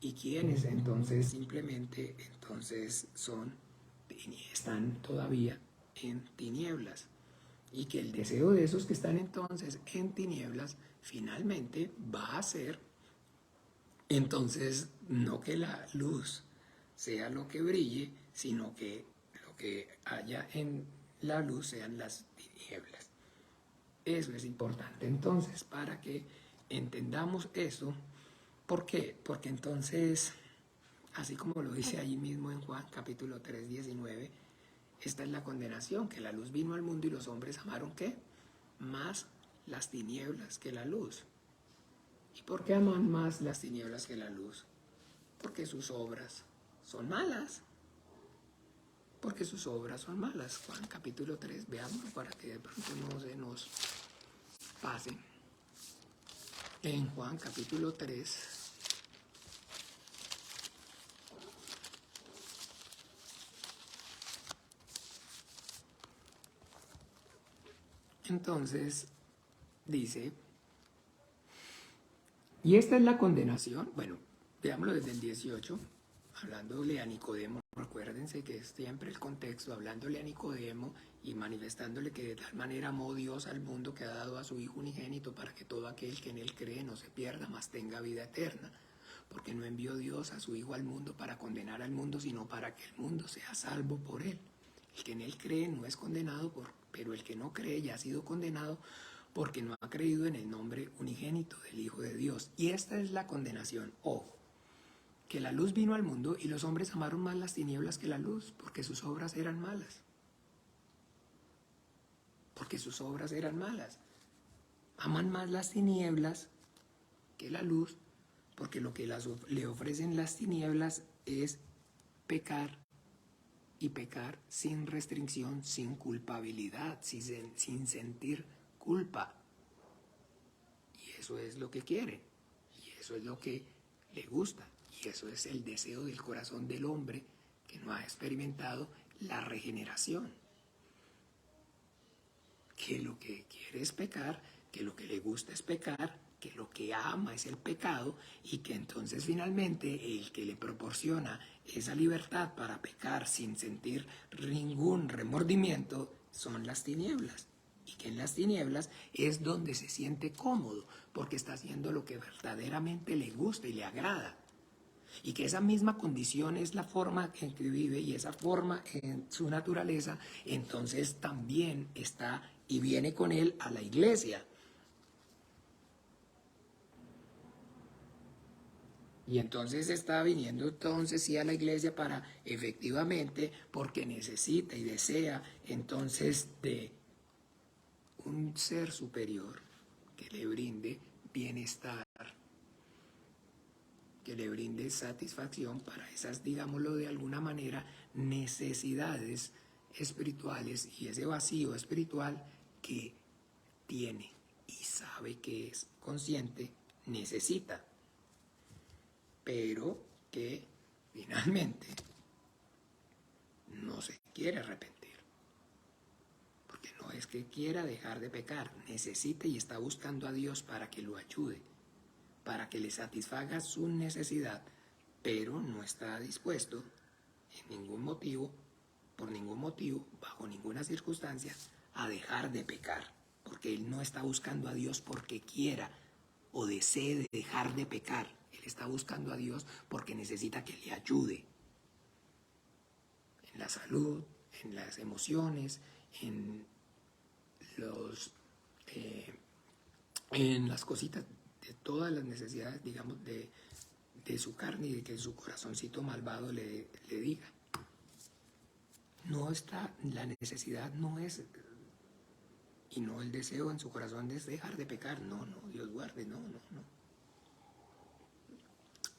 Speaker 1: y quiénes entonces simplemente entonces están todavía en tinieblas? Y que el deseo de esos que están entonces en tinieblas finalmente va a ser entonces no que la luz sea lo que brille, sino que lo que haya en la luz sean las tinieblas. Eso es importante entonces para que entendamos eso. ¿Por qué? Porque entonces, así como lo dice allí mismo en Juan capítulo 3, 19, esta es la condenación, que la luz vino al mundo y los hombres amaron ¿qué? Más las tinieblas que la luz. ¿Y por qué aman más las tinieblas que la luz? Porque sus obras son malas. Porque sus obras son malas. Juan capítulo 3, veámoslo para que de pronto no se nos pase. En Juan capítulo 3, entonces dice, y esta es la condenación, bueno, veámoslo desde el 18, hablándole a Nicodemo, recuérdense que es siempre el contexto, hablándole a Nicodemo y manifestándole que de tal manera amó Dios al mundo que ha dado a su Hijo unigénito para que todo aquel que en él cree no se pierda, mas tenga vida eterna. Porque no envió Dios a su Hijo al mundo para condenar al mundo, sino para que el mundo sea salvo por él. El que en él cree no es condenado, pero el que no cree ya ha sido condenado porque no ha creído en el nombre unigénito del Hijo de Dios. Y esta es la condenación. Ojo, que la luz vino al mundo y los hombres amaron más las tinieblas que la luz, porque sus obras eran malas. Porque sus obras eran malas. Aman más las tinieblas que la luz, porque lo que le ofrecen las tinieblas es pecar, y pecar sin restricción, sin culpabilidad, sin sentir culpa. Y eso es lo que quieren, y eso es lo que le gusta, y eso es el deseo del corazón del hombre que no ha experimentado la regeneración. Que lo que quiere es pecar, que lo que le gusta es pecar, que lo que ama es el pecado y que entonces finalmente el que le proporciona esa libertad para pecar sin sentir ningún remordimiento son las tinieblas. Y que en las tinieblas es donde se siente cómodo porque está haciendo lo que verdaderamente le gusta y le agrada. Y que esa misma condición es la forma en que vive y esa forma en su naturaleza, entonces también está y viene con él a la iglesia. Y entonces está viniendo entonces sí a la iglesia para efectivamente, porque necesita y desea entonces de un ser superior que le brinde bienestar, que le brinde satisfacción para esas, digámoslo de alguna manera, necesidades espirituales y ese vacío espiritual que tiene y sabe que es consciente, necesita, pero que finalmente no se quiere arrepentir. Porque no es que quiera dejar de pecar, necesita y está buscando a Dios para que lo ayude, para que le satisfaga su necesidad, pero no está dispuesto en ningún motivo, por ningún motivo, bajo ninguna circunstancia, a dejar de pecar, porque él no está buscando a Dios porque quiera o desee dejar de pecar. Él está buscando a Dios porque necesita que le ayude en la salud, en las emociones, en en las cositas, de todas las necesidades, digamos, de su carne y de que su corazoncito malvado le diga. No está, la necesidad no es, y no el deseo en su corazón es dejar de pecar. No, Dios guarde, no.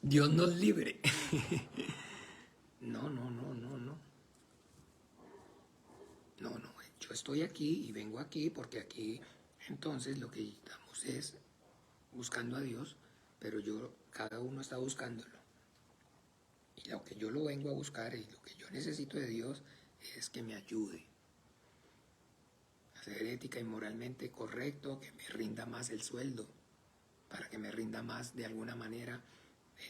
Speaker 1: Dios nos libre. No. Yo estoy aquí y vengo aquí porque aquí entonces lo que estamos es buscando a Dios, pero cada uno está buscándolo. Y lo que yo lo vengo a buscar y lo que yo necesito de Dios es que me ayude a ser ética y moralmente correcto, que me rinda más el sueldo, para que me rinda más de alguna manera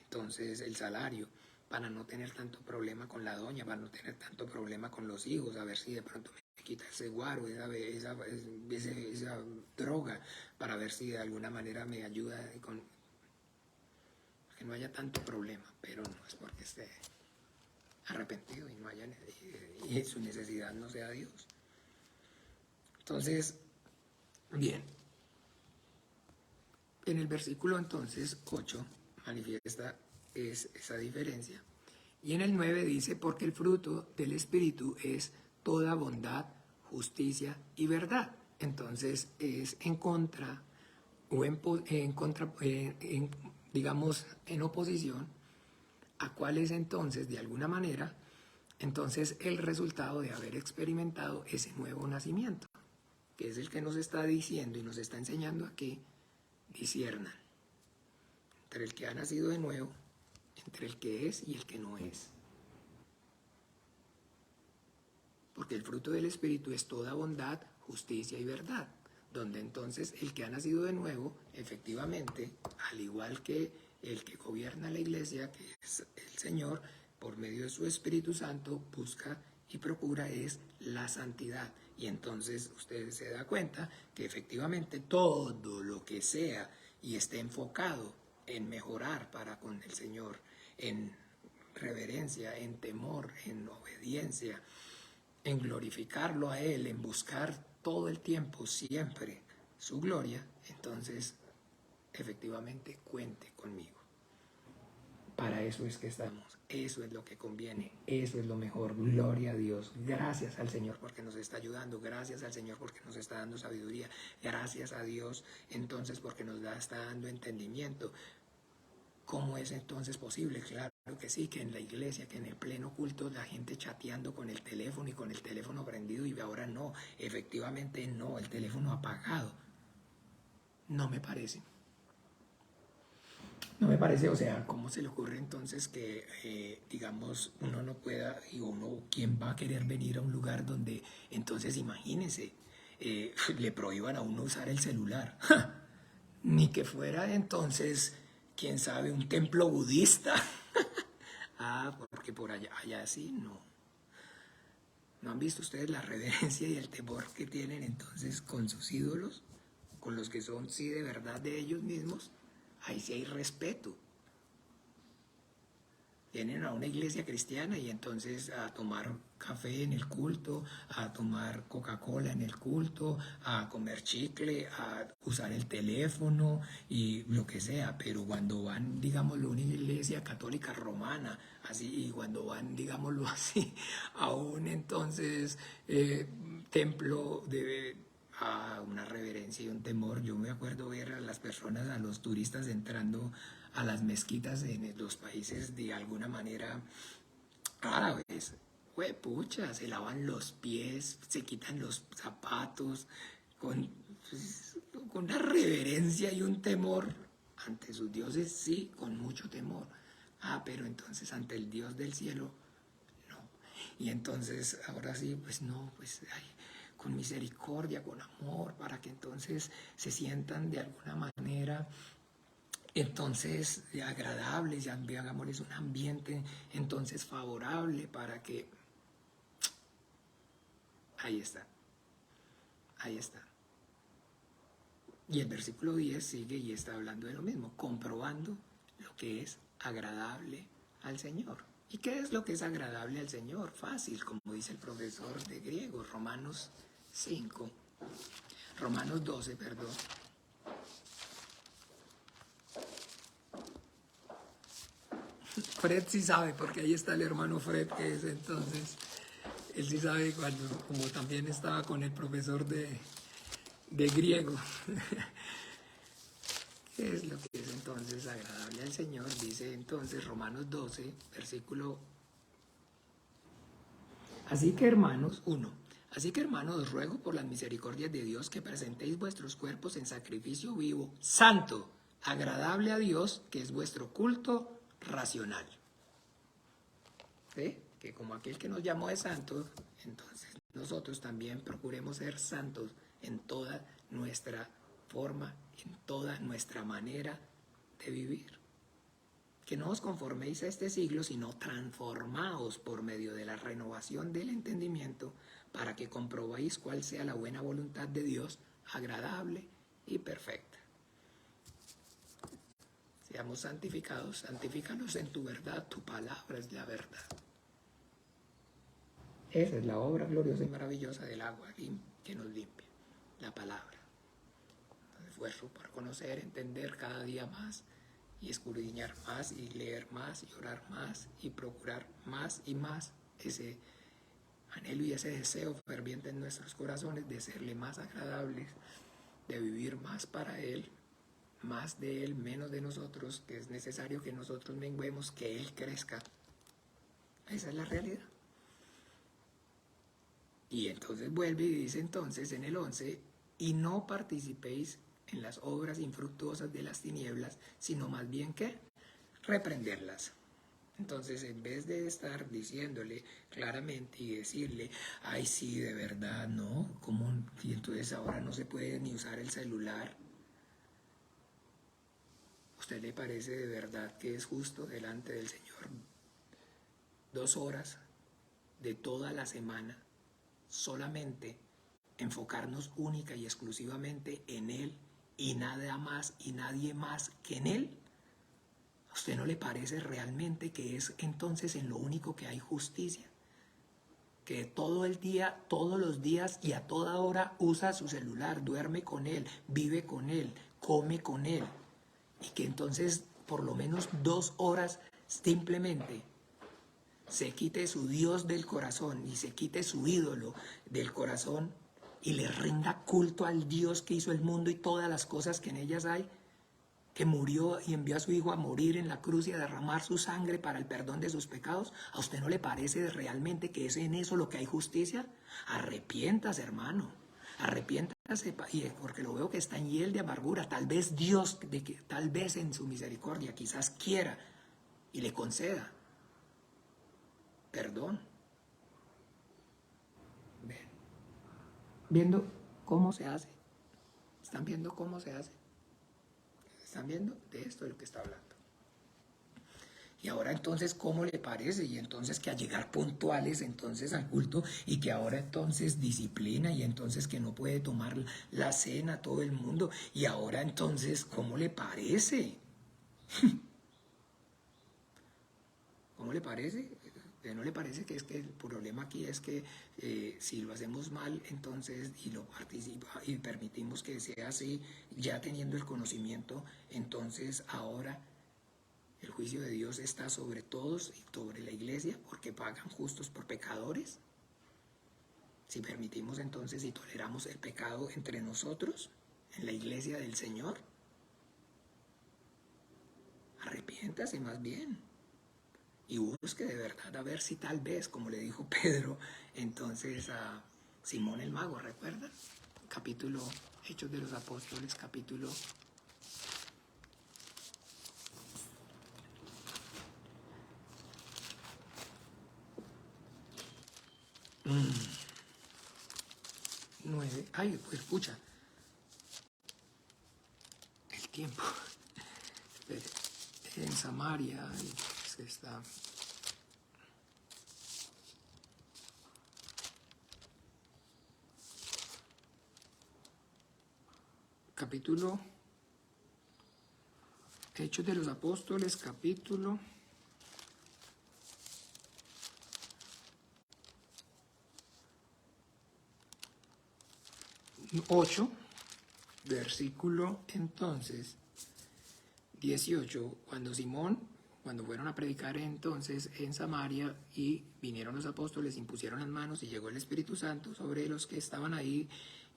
Speaker 1: entonces el salario, para no tener tanto problema con la doña, para no tener tanto problema con los hijos, a ver si de pronto me quita ese guaro, esa droga, para ver si de alguna manera me ayuda con que no haya tanto problema, pero no es porque esté arrepentido y no haya y su necesidad no sea Dios. Entonces, bien, en el versículo entonces 8 manifiesta esa diferencia. Y en el 9 dice, porque el fruto del Espíritu es toda bondad, justicia y verdad. Entonces es en contra, o digamos, en oposición a cuál es entonces, de alguna manera, entonces el resultado de haber experimentado ese nuevo nacimiento, que es el que nos está diciendo y nos está enseñando a que disciernan entre el que ha nacido de nuevo, entre el que es y el que no es. Porque el fruto del Espíritu es toda bondad, justicia y verdad, donde entonces el que ha nacido de nuevo, efectivamente, al igual que el que gobierna la iglesia, que es el Señor, por medio de su Espíritu Santo, busca y procura es la santidad. Y entonces usted se da cuenta que efectivamente todo lo que sea y esté enfocado en mejorar para con el Señor, en reverencia, en temor, en obediencia, en glorificarlo a Él, en buscar todo el tiempo, siempre, su gloria, entonces efectivamente cuente conmigo. Para eso es que estamos, eso es lo que conviene, eso es lo mejor. Gloria a Dios, gracias al Señor porque nos está ayudando, gracias al Señor porque nos está dando sabiduría, gracias a Dios entonces porque nos está dando entendimiento. ¿Cómo es entonces posible? Claro que sí, que en la iglesia, que en el pleno culto la gente chateando con el teléfono y con el teléfono prendido y ahora no, efectivamente no, el teléfono apagado. No me parece. No me parece, o sea, ¿cómo se le ocurre entonces que, digamos, uno no pueda, y uno, ¿quién va a querer venir a un lugar donde, entonces imagínense, le prohíban a uno usar el celular? Ni que fuera entonces, quién sabe, un templo budista. Porque por allá sí, no. ¿No han visto ustedes la reverencia y el temor que tienen entonces con sus ídolos? Con los que son, sí, de verdad de ellos mismos. Ahí sí hay respeto. Vienen a una iglesia cristiana y entonces a tomar café en el culto, a tomar Coca-Cola en el culto, a comer chicle, a usar el teléfono y lo que sea, pero cuando van, digámoslo, a una iglesia católica romana, así, y cuando van, digámoslo así, a un entonces templo de una reverencia y un temor. Yo me acuerdo ver a las personas, a los turistas entrando a las mezquitas en los países de alguna manera árabes. Pucha, se lavan los pies, se quitan los zapatos, pues, con una reverencia y un temor ante sus dioses, sí, con mucho temor. Ah, pero entonces ante el Dios del cielo, no. Y entonces, ahora sí, pues no, pues ay, con misericordia, con amor, para que entonces se sientan de alguna manera entonces agradables, y hagámosles un ambiente entonces favorable para que ahí está, ahí está. Y el versículo 10 sigue y está hablando de lo mismo, comprobando lo que es agradable al Señor. ¿Y qué es lo que es agradable al Señor? Fácil, como dice el profesor de griego, Romanos 12, perdón. Fred sí sabe, porque ahí está el hermano Fred, que es entonces, él sí sabe cuando, como también estaba con el profesor de griego. ¿Qué es lo que es entonces agradable al Señor? Dice entonces Romanos 12, versículo. Así que hermanos, os ruego por las misericordias de Dios que presentéis vuestros cuerpos en sacrificio vivo, santo, agradable a Dios, que es vuestro culto racional. ¿Sí? Que como aquel que nos llamó es santo, entonces nosotros también procuremos ser santos en toda nuestra forma, en toda nuestra manera de vivir. Que no os conforméis a este siglo, sino transformaos por medio de la renovación del entendimiento, para que comprobéis cuál sea la buena voluntad de Dios, agradable y perfecta. Seamos santificados, santifícanos en tu verdad, tu palabra es la verdad. Esa es la obra gloriosa y maravillosa del agua que nos limpia, la palabra. El esfuerzo por conocer, entender cada día más, y escudriñar más, y leer más, y orar más, y procurar más y más ese anhelo y ese deseo ferviente en nuestros corazones de serle más agradables, de vivir más para Él, más de Él, menos de nosotros, que es necesario que nosotros menguemos, que Él crezca. Esa es la realidad. Y entonces vuelve y dice entonces en el 11, y no participéis en las obras infructuosas de las tinieblas, sino más bien que reprenderlas. Entonces, en vez de estar diciéndole claramente y decirle, ay, sí, de verdad, ¿no? ¿Cómo? Y entonces ahora no se puede ni usar el celular. ¿Usted le parece de verdad que es justo delante del Señor 2 horas de toda la semana solamente enfocarnos única y exclusivamente en Él y nada más y nadie más que en Él? ¿A usted no le parece realmente que es entonces en lo único que hay justicia? Que todo el día, todos los días y a toda hora usa su celular, duerme con él, vive con él, come con él. Y que entonces por lo menos 2 horas simplemente se quite su Dios del corazón y se quite su ídolo del corazón y le rinda culto al Dios que hizo el mundo y todas las cosas que en ellas hay, que murió y envió a su Hijo a morir en la cruz y a derramar su sangre para el perdón de sus pecados. ¿A usted no le parece realmente que es en eso lo que hay justicia? Arrepiéntase, hermano. Arrepiéntase, porque lo veo que está en hiel de amargura. Tal vez Dios, tal vez en su misericordia, quizás quiera y le conceda perdón. Viendo cómo se hace. ¿Están viendo cómo se hace? ¿Están viendo? De esto es lo que está hablando. Y ahora entonces, ¿cómo le parece? Y entonces que a llegar puntuales entonces al culto y que ahora entonces disciplina y entonces que no puede tomar la cena todo el mundo. Y ahora entonces, ¿cómo le parece? ¿Cómo le parece? ¿No le parece que es que el problema aquí es que si lo hacemos mal, entonces, y lo participa y permitimos que sea así, ya teniendo el conocimiento, entonces ahora el juicio de Dios está sobre todos y sobre la iglesia porque pagan justos por pecadores? Si permitimos entonces y toleramos el pecado entre nosotros, en la iglesia del Señor, arrepiéntase más bien. Y busque de verdad a ver si tal vez, como le dijo Pedro, entonces a Simón el mago, ¿recuerda? capítulo, Hechos de los Apóstoles, capítulo 9. Ay, pues escucha. El tiempo. Espere. En Samaria está. Capítulo. Hechos de los Apóstoles, capítulo 8, versículo entonces 18, cuando fueron a predicar entonces en Samaria y vinieron los apóstoles, impusieron las manos y llegó el Espíritu Santo sobre los que estaban ahí,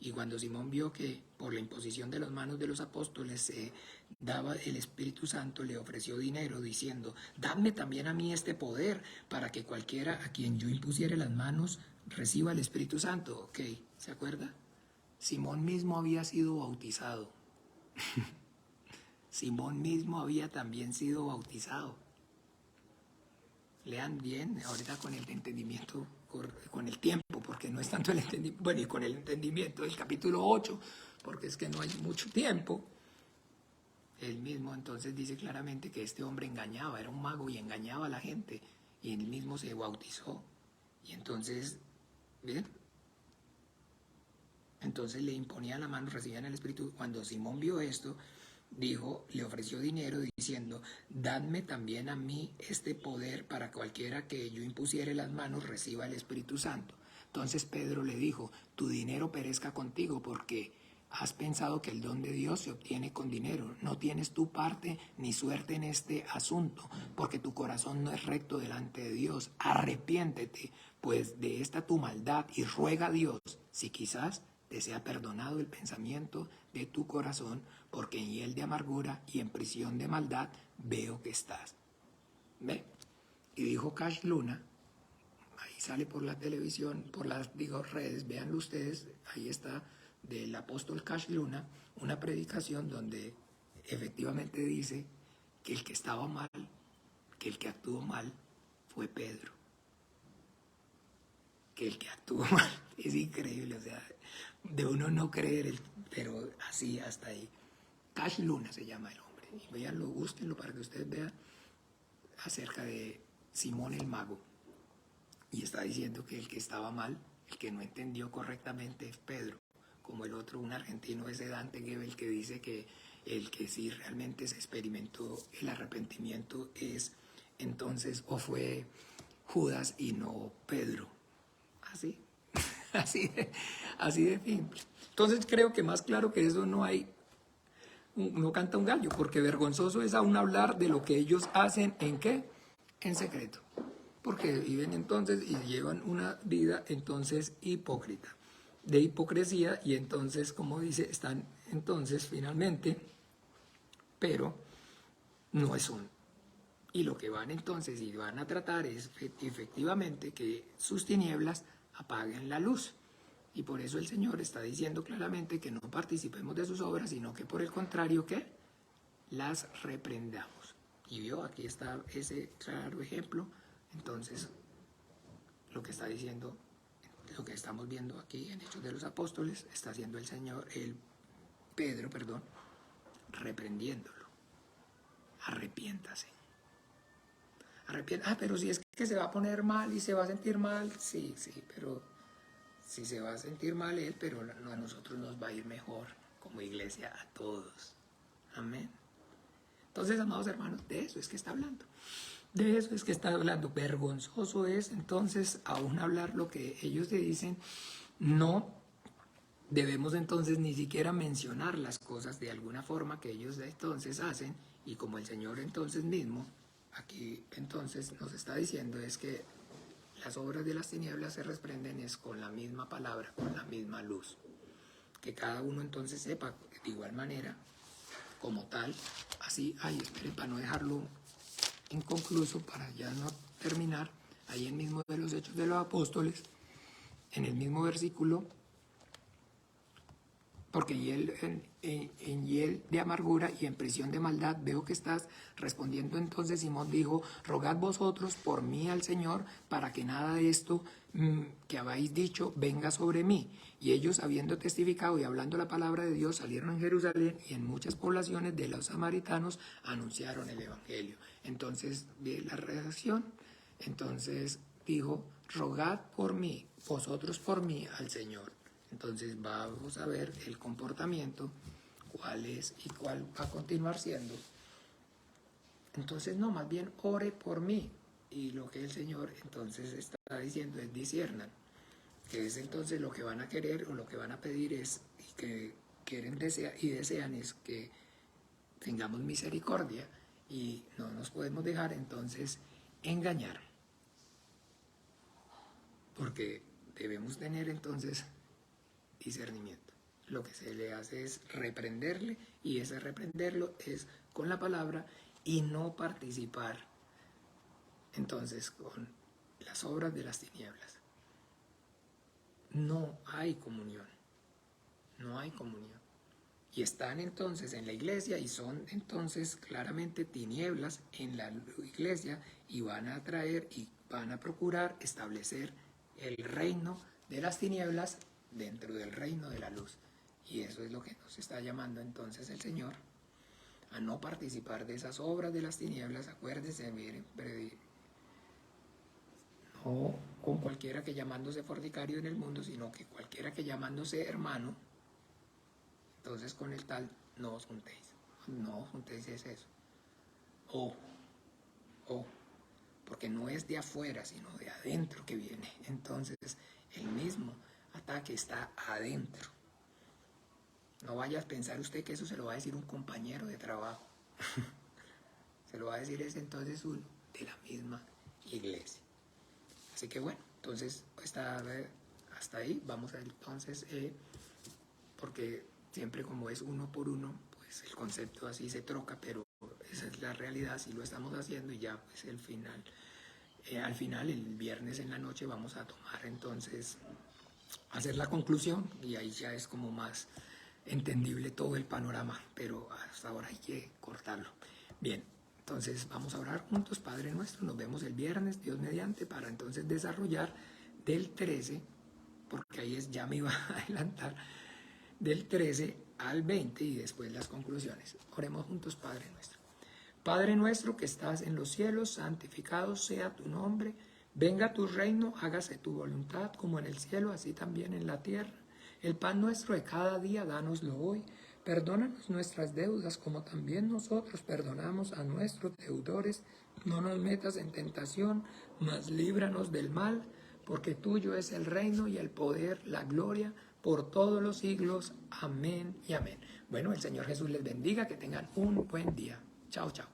Speaker 1: y cuando Simón vio que por la imposición de las manos de los apóstoles se daba el Espíritu Santo, le ofreció dinero diciendo: dadme también a mí este poder para que cualquiera a quien yo impusiere las manos reciba el Espíritu Santo. Ok, ¿se acuerda? Simón mismo había sido bautizado. Simón mismo había también sido bautizado. Lean bien, ahorita con el entendimiento, con el tiempo, porque no es tanto el entendimiento, bueno, y con el entendimiento del capítulo 8, porque es que no hay mucho tiempo. Él mismo entonces dice claramente que este hombre engañaba, era un mago y engañaba a la gente, y él mismo se bautizó. Y entonces, ¿bien? Entonces le imponían la mano, recibían el Espíritu. Cuando Simón vio esto, dijo, le ofreció dinero diciendo: dadme también a mí este poder para que cualquiera que yo impusiere las manos reciba el Espíritu Santo. Entonces Pedro le dijo: tu dinero perezca contigo, porque has pensado que el don de Dios se obtiene con dinero. No tienes tu parte ni suerte en este asunto, porque tu corazón no es recto delante de Dios. Arrepiéntete pues de esta tu maldad y ruega a Dios si quizás te sea perdonado el pensamiento de tu corazón, porque en hiel de amargura y en prisión de maldad veo que estás. ¿Ve? Y dijo Cash Luna, ahí sale por la televisión, por las redes, véanlo ustedes, ahí está, del apóstol Cash Luna, una predicación donde efectivamente dice que el que estaba mal, que el que actuó mal fue Pedro. Que el que actuó mal, es increíble, o sea, de uno no creer, pero así hasta ahí. Cash Luna se llama el hombre, y véanlo, búsquenlo para que ustedes vean acerca de Simón el mago, y está diciendo que el que estaba mal, el que no entendió correctamente es Pedro, como el otro, un argentino, ese Dante Gebel, que dice que el que sí realmente se experimentó el arrepentimiento es entonces, o fue Judas y no Pedro. Así, así de simple. Entonces creo que más claro que eso no hay, no canta un gallo, porque vergonzoso es aún hablar de lo que ellos hacen, ¿en qué? En secreto. Porque viven entonces y llevan una vida entonces hipócrita, de hipocresía, y entonces, como dice, están entonces finalmente, pero no es un. Y lo que van entonces y van a tratar es efectivamente que sus tinieblas apaguen la luz. Y por eso el Señor está diciendo claramente que no participemos de sus obras, sino que por el contrario, ¿qué? Las reprendamos. Y vio, aquí está ese claro ejemplo. Entonces, lo que está diciendo, lo que estamos viendo aquí en Hechos de los Apóstoles, está haciendo el Señor, Pedro, reprendiéndolo. Arrepiéntase. Pero si es que se va a poner mal y se va a sentir mal, sí, pero si se va a sentir mal él, pero a nosotros nos va a ir mejor como iglesia, a todos. Amén. Entonces, amados hermanos, de eso es que está hablando. De eso es que está hablando. Vergonzoso es entonces aún hablar lo que ellos le dicen. No debemos entonces ni siquiera mencionar las cosas de alguna forma que ellos entonces hacen, y como el Señor entonces mismo aquí entonces nos está diciendo es que las obras de las tinieblas se reprenden es con la misma palabra, con la misma luz. Que cada uno entonces sepa de igual manera, como tal, así, espere, para no dejarlo inconcluso, para ya no terminar, ahí en mismo de los Hechos de los Apóstoles, en el mismo versículo porque en hiel de amargura y en prisión de maldad veo que estás. Respondiendo entonces Simón dijo, rogad vosotros por mí al Señor, para que nada de esto que habéis dicho venga sobre mí. Y ellos, habiendo testificado y hablando la palabra de Dios, salieron en Jerusalén y en muchas poblaciones de los samaritanos anunciaron el evangelio. Entonces, de la redacción, entonces dijo, rogad por mí, vosotros por mí al Señor. Entonces vamos a ver el comportamiento, cuál es y cuál va a continuar siendo. Entonces no, más bien ore por mí. Y lo que el Señor entonces está diciendo es disciernan, que es entonces lo que van a querer o lo que van a pedir es, y que quieren y desean es que tengamos misericordia y no nos podemos dejar entonces engañar. Porque debemos tener entonces discernimiento. Lo que se le hace es reprenderle, y ese reprenderlo es con la palabra y no participar entonces con las obras de las tinieblas. No hay comunión, no hay comunión. Y están entonces en la iglesia y son entonces claramente tinieblas en la iglesia, y van a traer y van a procurar establecer el reino de las tinieblas dentro del reino de la luz. Y eso es lo que nos está llamando entonces el Señor, a no participar de esas obras de las tinieblas. Acuérdense, miren, no con cualquiera que llamándose fornicario en el mundo, sino que cualquiera que llamándose hermano, entonces con el tal no os juntéis. No os juntéis es eso. Porque no es de afuera, sino de adentro que viene. Entonces, el mismo ataque está adentro. No vaya a pensar usted que eso se lo va a decir un compañero de trabajo. Se lo va a decir es entonces uno de la misma iglesia. Así que bueno, entonces hasta ahí vamos a ver entonces, porque siempre como es uno por uno, pues el concepto así se troca, pero esa es la realidad, así lo estamos haciendo, y ya pues el final. Al final, el viernes en la noche, vamos a tomar entonces, hacer la conclusión, y ahí ya es como más entendible todo el panorama, pero hasta ahora hay que cortarlo. Bien, entonces vamos a orar juntos. Padre nuestro, nos vemos el viernes, Dios mediante, para entonces desarrollar del 13, porque ahí ya me iba a adelantar, del 13 al 20 y después las conclusiones. Oremos juntos. Padre nuestro. Padre nuestro que estás en los cielos, santificado sea tu nombre. Venga tu reino, hágase tu voluntad como en el cielo, así también en la tierra. El pan nuestro de cada día, dánoslo hoy. Perdónanos nuestras deudas como también nosotros perdonamos a nuestros deudores. No nos metas en tentación, mas líbranos del mal, porque tuyo es el reino y el poder, la gloria, por todos los siglos. Amén y amén. Bueno, el Señor Jesús les bendiga, que tengan un buen día. Chao, chao.